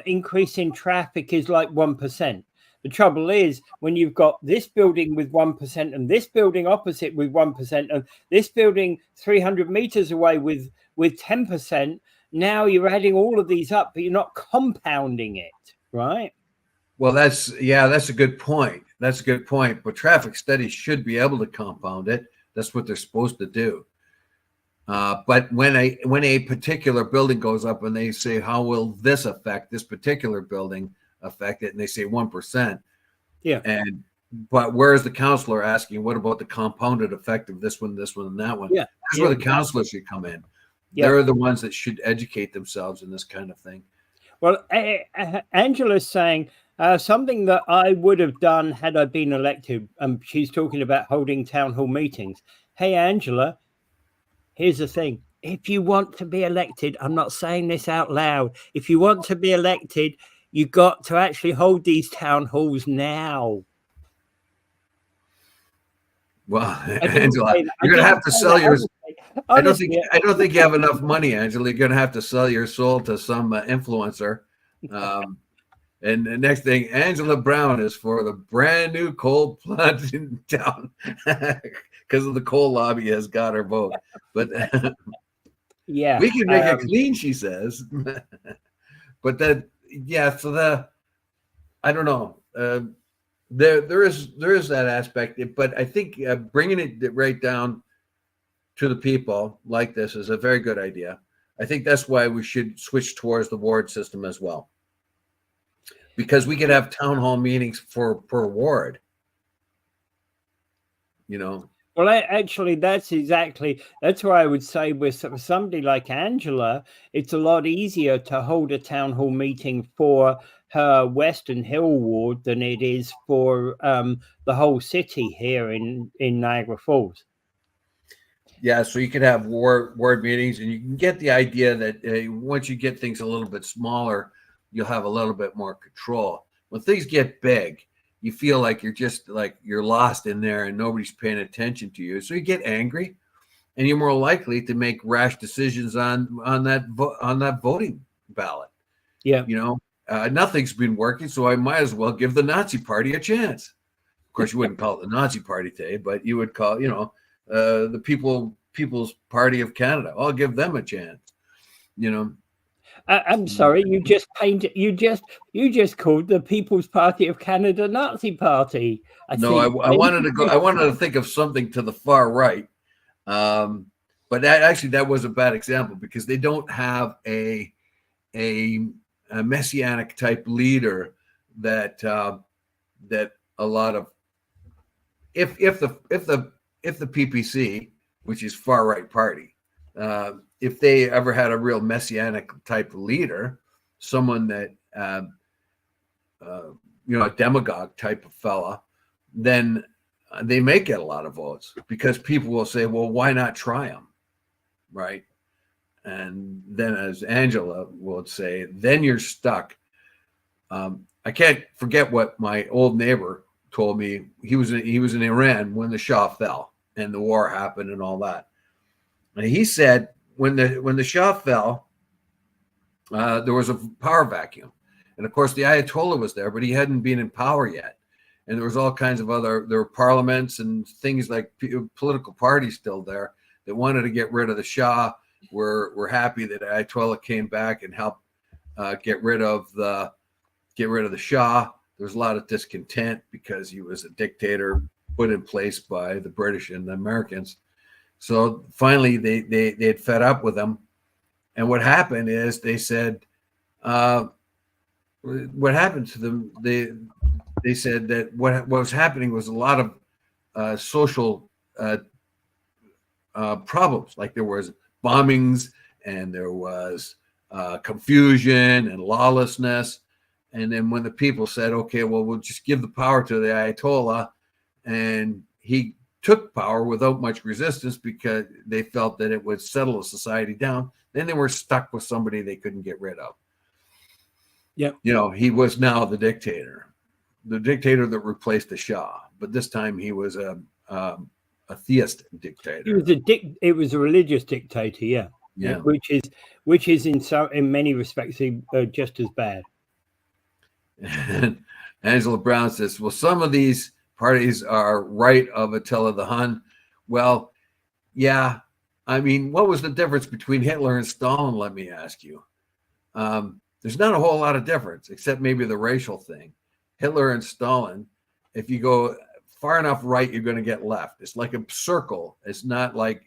increase in traffic is like 1%. The trouble is, when you've got this building with 1% and this building opposite with 1% and this building 300 meters away with 10%, now you're adding all of these up, but you're not compounding it, right? Well, that's a good point. That's a good point. But traffic studies should be able to compound it. That's what they're supposed to do. But when a particular building goes up and they say, how will this affect this particular building affect it? And they say 1%. Yeah. But where is the counselor asking, what about the compounded effect of this one, and that one? Yeah. That's where the counselors should come in. Yeah. They're the ones that should educate themselves in this kind of thing. Well, Angela's saying something that I would have done had I been elected. She's talking about holding town hall meetings. Hey, Angela, here's the thing. If you want to be elected, I'm not saying this out loud. If you want to be elected, you got to actually hold these town halls now. Well, Angela, you're going to have to sell your. Honestly, I don't think you have enough money, Angela. You're going to have to sell your soul to some influencer. And the next thing, Angela Brown is for the brand new coal plant in town, because of the coal lobby has got her vote. But yeah, we can make it clean, she says. But I don't know. There is that aspect, but I think bringing it right down to the people like this is a very good idea. I think that's why we should switch towards the ward system as well, because we could have town hall meetings per ward. Well, actually, that's why I would say with somebody like Angela, it's a lot easier to hold a town hall meeting for her Western Hill ward than it is for the whole city here in Niagara Falls. Yeah, so you could have ward meetings, and you can get the idea that once you get things a little bit smaller, you'll have a little bit more control. when things get big, you feel like you're just like you're lost in there and nobody's paying attention to you. So you get angry, and you're more likely to make rash decisions on that voting ballot. Yeah. Nothing's been working, so I might as well give the Nazi Party a chance. Of course, you wouldn't call it the Nazi Party today, but you would call, the People's Party of Canada. I'll give them a chance. I'm sorry, you just called the People's Party of Canada Nazi Party. I wanted to think of something to the far right. But that was a bad example because they don't have a messianic type leader that a lot of if the PPC, which is far right party, if they ever had a real messianic type leader, someone that a demagogue type of fella, then they may get a lot of votes because people will say, well, why not try them? Right. And then, as Angela would say, then you're stuck. I can't forget what my old neighbor told me. He was in Iran when the Shah fell and the war happened and all that. And he said when the Shah fell, there was a power vacuum. And of course, the Ayatollah was there, but he hadn't been in power yet. And there was all kinds of there were parliaments and things like political parties still there that wanted to get rid of the Shah. We're happy that Ayatollah came back and helped get rid of the Shah. There was a lot of discontent because he was a dictator put in place by the British and the Americans. So finally, they had fed up with him. And what happened is they said, what happened to them? They said that what was happening was a lot of social problems, like there was bombings and there was confusion and lawlessness. And then when the people said, okay, well, we'll just give the power to the Ayatollah, and he took power without much resistance because they felt that it would settle the society down, then they were stuck with somebody they couldn't get rid of. Yeah. He was now the dictator that replaced the Shah, but this time he was a theist dictator. It was a religious dictator, yeah. Yeah. Which is in many respects just as bad. And Angela Brown says, well, some of these parties are right of Attila the Hun. Well, yeah. I mean, what was the difference between Hitler and Stalin? Let me ask you. There's not a whole lot of difference, except maybe the racial thing. Hitler and Stalin, if you go far enough right, you're going to get left. It's like a circle. It's not a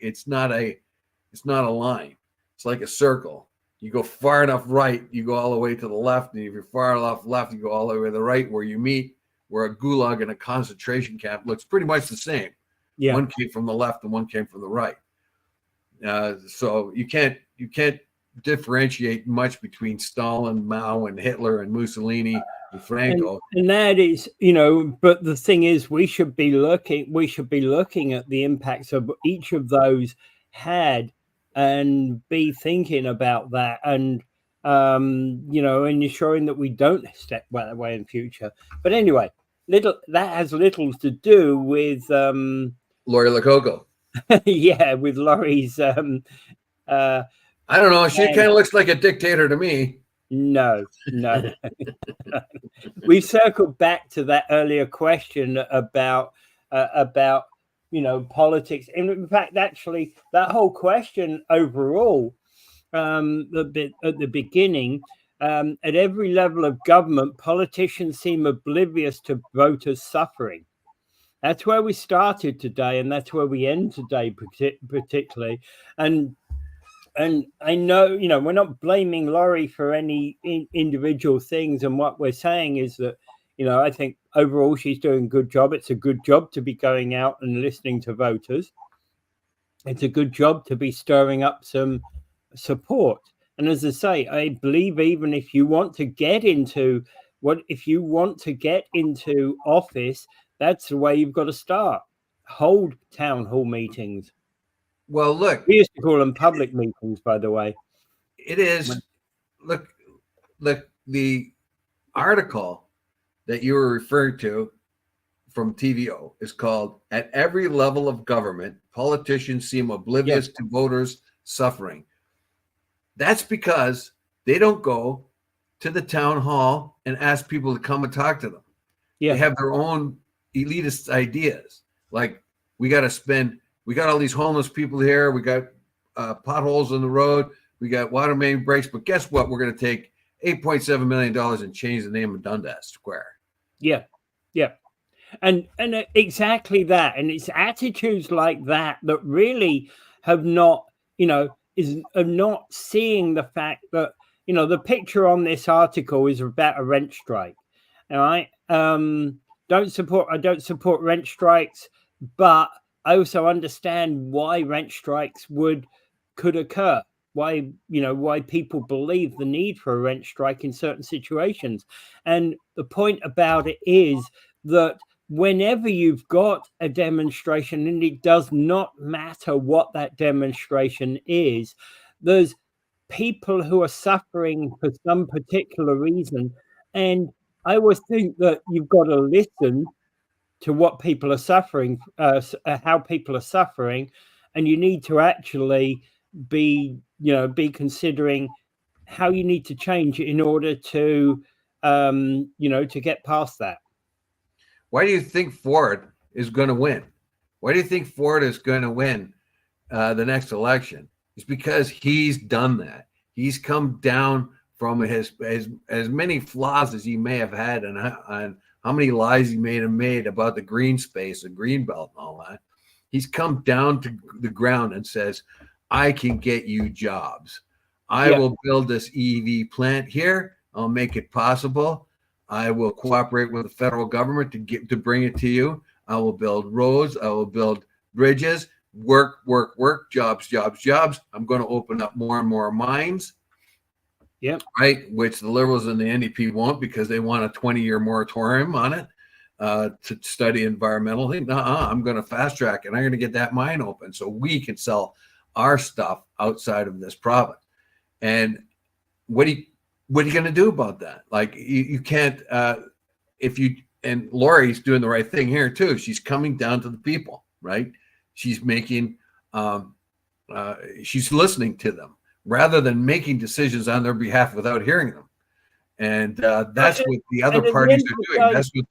line. It's like a circle. You go far enough right, you go all the way to the left. And if you're far enough left, you go all the way to the right where you meet, where a gulag and a concentration camp looks pretty much the same. Yeah. One came from the left and one came from the right. So you can't differentiate much between Stalin, Mao, and Hitler, and Mussolini, and Franco. And that is, but the thing is, we should be looking at the impacts of each of those had, and be thinking about that, and and ensuring that we don't step that way in future. But anyway, that has little to do with Lori Lococo. Yeah, with Laurie's. I don't know. She kind of looks like a dictator to me. No. We circled back to that earlier question about politics. And in fact, actually, that whole question overall, at the beginning, at every level of government, politicians seem oblivious to voters' suffering. That's where we started today, and that's where we end today, particularly. And I know, we're not blaming Laurie for any individual things. And what we're saying is that, I think overall she's doing a good job. It's a good job to be going out and listening to voters. It's a good job to be stirring up some support. And as I say, I believe even if you want to get into office, that's the way you've got to start. Hold town hall meetings. Well, look, we used to call them public meetings, by the way. It is. Look, the article that you were referring to from TVO is called "At Every Level of Government, Politicians Seem Oblivious to Voters' Suffering." That's because they don't go to the town hall and ask people to come and talk to them. Yeah. They have their own elitist ideas. Like, we got all these homeless people here. We got potholes in the road. We got water main breaks. But guess what? We're going to take $8.7 million and change the name of Dundas Square. Yeah. Yeah. And exactly that. And it's attitudes like that that really have not, of not seeing the fact that, the picture on this article is about a rent strike. All right. I don't support rent strikes, but I also understand why rent strikes could occur. Why people believe the need for a rent strike in certain situations. And the point about it is that whenever you've got a demonstration, and it does not matter what that demonstration is, there's people who are suffering for some particular reason. And I always think that you've got to listen to what people are suffering, how people are suffering, and you need to actually be considering how you need to change in order to, to get past that. Why do you think Ford is going to win? Why do you think Ford is going to win the next election? It's because he's done that. He's come down from his as many flaws as he may have had, and on how many lies he may have made about the green space, the green belt, and all that. He's come down to the ground and says, "I can get you jobs. I will build this EV plant here. I'll make it possible. I will cooperate with the federal government to bring it to you. I will build roads. I will build bridges. Work, jobs. I'm going to open up more and more mines." Yep. Right, which the Liberals and the NDP won't, because they want a 20-year moratorium on it to study environmental things. I'm going to fast track it. I'm going to get that mine open so we can sell our stuff outside of this province. And what are you going to do about that? Like, you can't. And Lori's doing the right thing here too. She's coming down to the people, right? She's making, she's listening to them rather than making decisions on their behalf without hearing them. And that's what the other parties are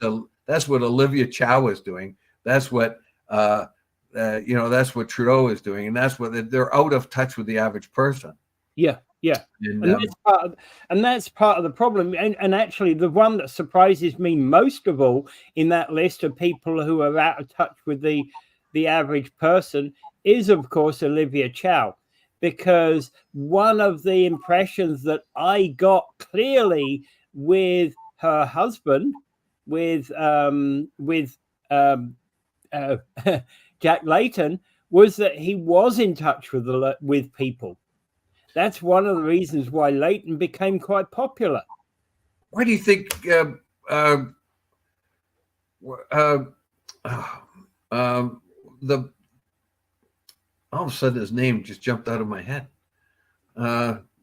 doing. That's what Olivia Chow is doing. That's what that's what Trudeau is doing, and that's what they're out of touch with the average person. Yeah. And that's part of the problem. And actually, the one that surprises me most of all in that list of people who are out of touch with the average person is, of course, Olivia Chow, because one of the impressions that I got clearly with her husband, with Jack Layton, was that he was in touch with people. That's one of the reasons why Layton became quite popular. Why do you think all of a sudden his name just jumped out of my head?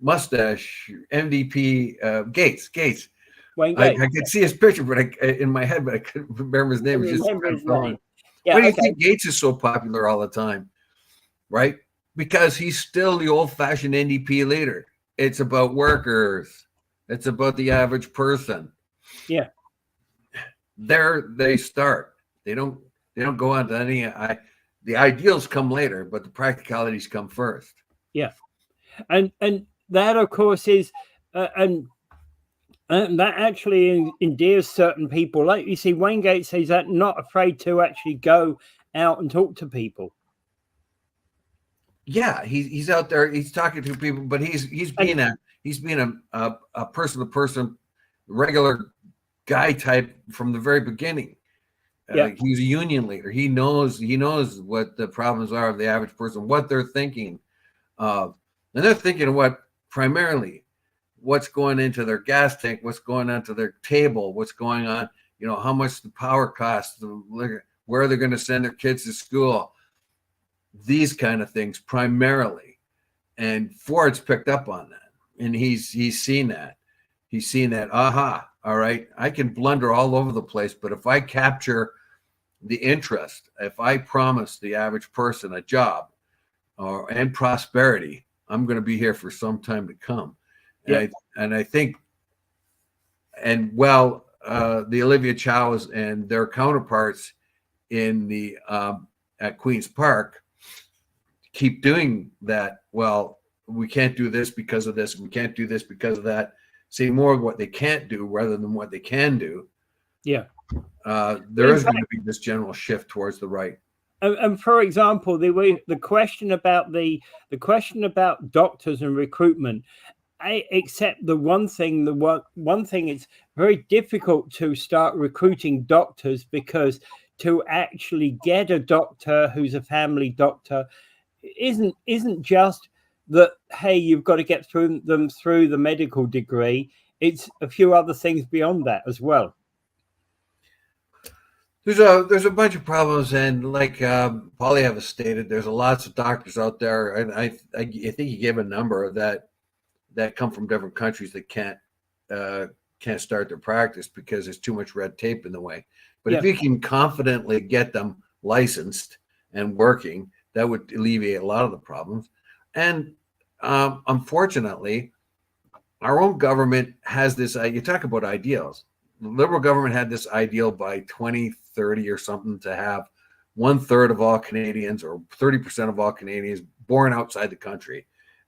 Mustache, MDP, Gates. Wayne Gates. I could see his picture, but in my head, but I couldn't remember his name. Yeah, why do you think Gates is so popular all the time? Right? Because he's still the old-fashioned NDP leader. It's about workers. It's about the average person. Yeah. There they start. They don't go on to any. The ideals come later, but the practicalities come first. Yeah, and that, of course, is and that actually endears certain people. Like you see, Wayne Gates is not afraid to actually go out and talk to people. Yeah, he's out there. He's talking to people, but he's being a person-to-person, regular guy type from the very beginning. He's a union leader. He knows what the problems are of the average person, what they're thinking of, and they're thinking of what's going into their gas tank, what's going onto their table, what's going on. How much the power costs, where they're going to send their kids to school. These kind of things primarily, and Ford's picked up on that, and he's seen that. He's seen that. All right. I can blunder all over the place, but if I capture the interest, if I promise the average person a job and prosperity, I'm going to be here for some time to come. Yeah. And I think, and well, the Olivia Chows and their counterparts in the at Queen's Park keep doing that. Well, we can't do this because of this. We can't do this because of that. See more of what they can't do rather than what they can do. Yeah. There is going to be this general shift towards the right. And for example, the question about doctors and recruitment, I accept the one thing. One thing, it's very difficult to start recruiting doctors, because to actually get a doctor who's a family doctor isn't just that, hey, you've got to get through the medical degree. It's a few other things beyond that as well. There's a bunch of problems, and like Poilievre has stated, there's lots of doctors out there, and I think he gave a number that come from different countries that can't start their practice because there's too much red tape in the way. But if you can confidently get them licensed and working, that would alleviate a lot of the problems. And unfortunately, our own government has this. You talk about ideals. The Liberal government had this ideal by 2030 or something to have 1/3 of all Canadians or 30% of all Canadians born outside the country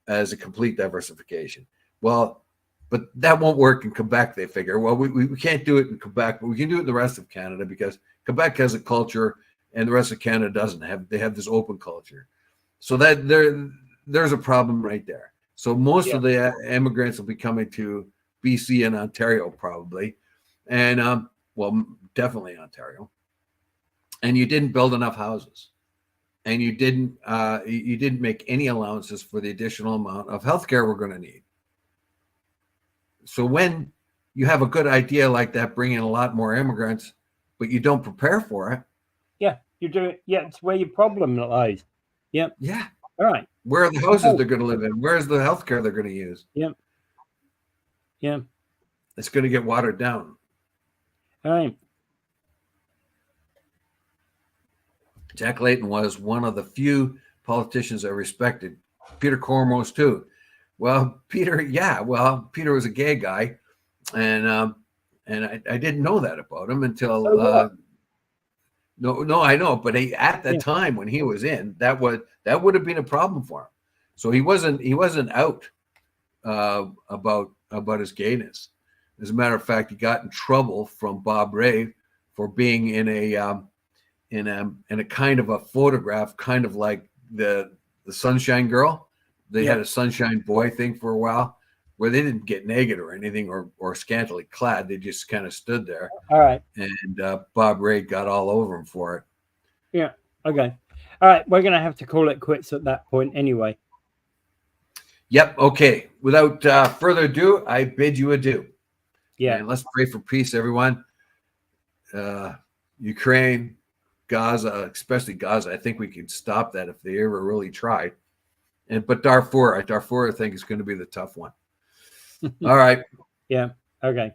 as a complete diversification. Well, but that won't work in Quebec, they figure. Well, we can't do it in Quebec, but we can do it in the rest of Canada because Quebec has a culture and the rest of Canada doesn't have. They have this open culture. So that there's a problem right there. So most of the immigrants will be coming to BC and Ontario probably. And well, definitely Ontario. And you didn't build enough houses, and you didn't make any allowances for the additional amount of healthcare we're going to need. So when you have a good idea like that, bring in a lot more immigrants, but you don't prepare for it. Yeah, you do it. Yeah, it's where your problem lies. Yeah. Yeah. All right. Where are the houses they're going to live in? Where's the healthcare they're going to use? Yeah. Yeah. It's going to get watered down. All right. Jack Layton was one of the few politicians I respected. Peter Cormos too. Well, Peter was a gay guy, and I didn't know that about him until no, I know, but at the time when he was in, that would have been a problem for him. So he wasn't out about his gayness. As a matter of fact, he got in trouble from Bob Ray for being in a kind of a photograph, kind of like the Sunshine Girl. They had a Sunshine Boy thing for a while, where they didn't get naked or anything or scantily clad. They just kind of stood there. All right. And Bob Ray got all over him for it. Yeah. Okay. All right. We're going to have to call it quits at that point anyway. Yep. Okay. Without further ado, I bid you adieu. Yeah. And let's pray for peace, everyone. Ukraine, Gaza, especially Gaza. I think we can stop that if they ever really tried. But Darfur, I think is going to be the tough one. All right. Yeah. Okay.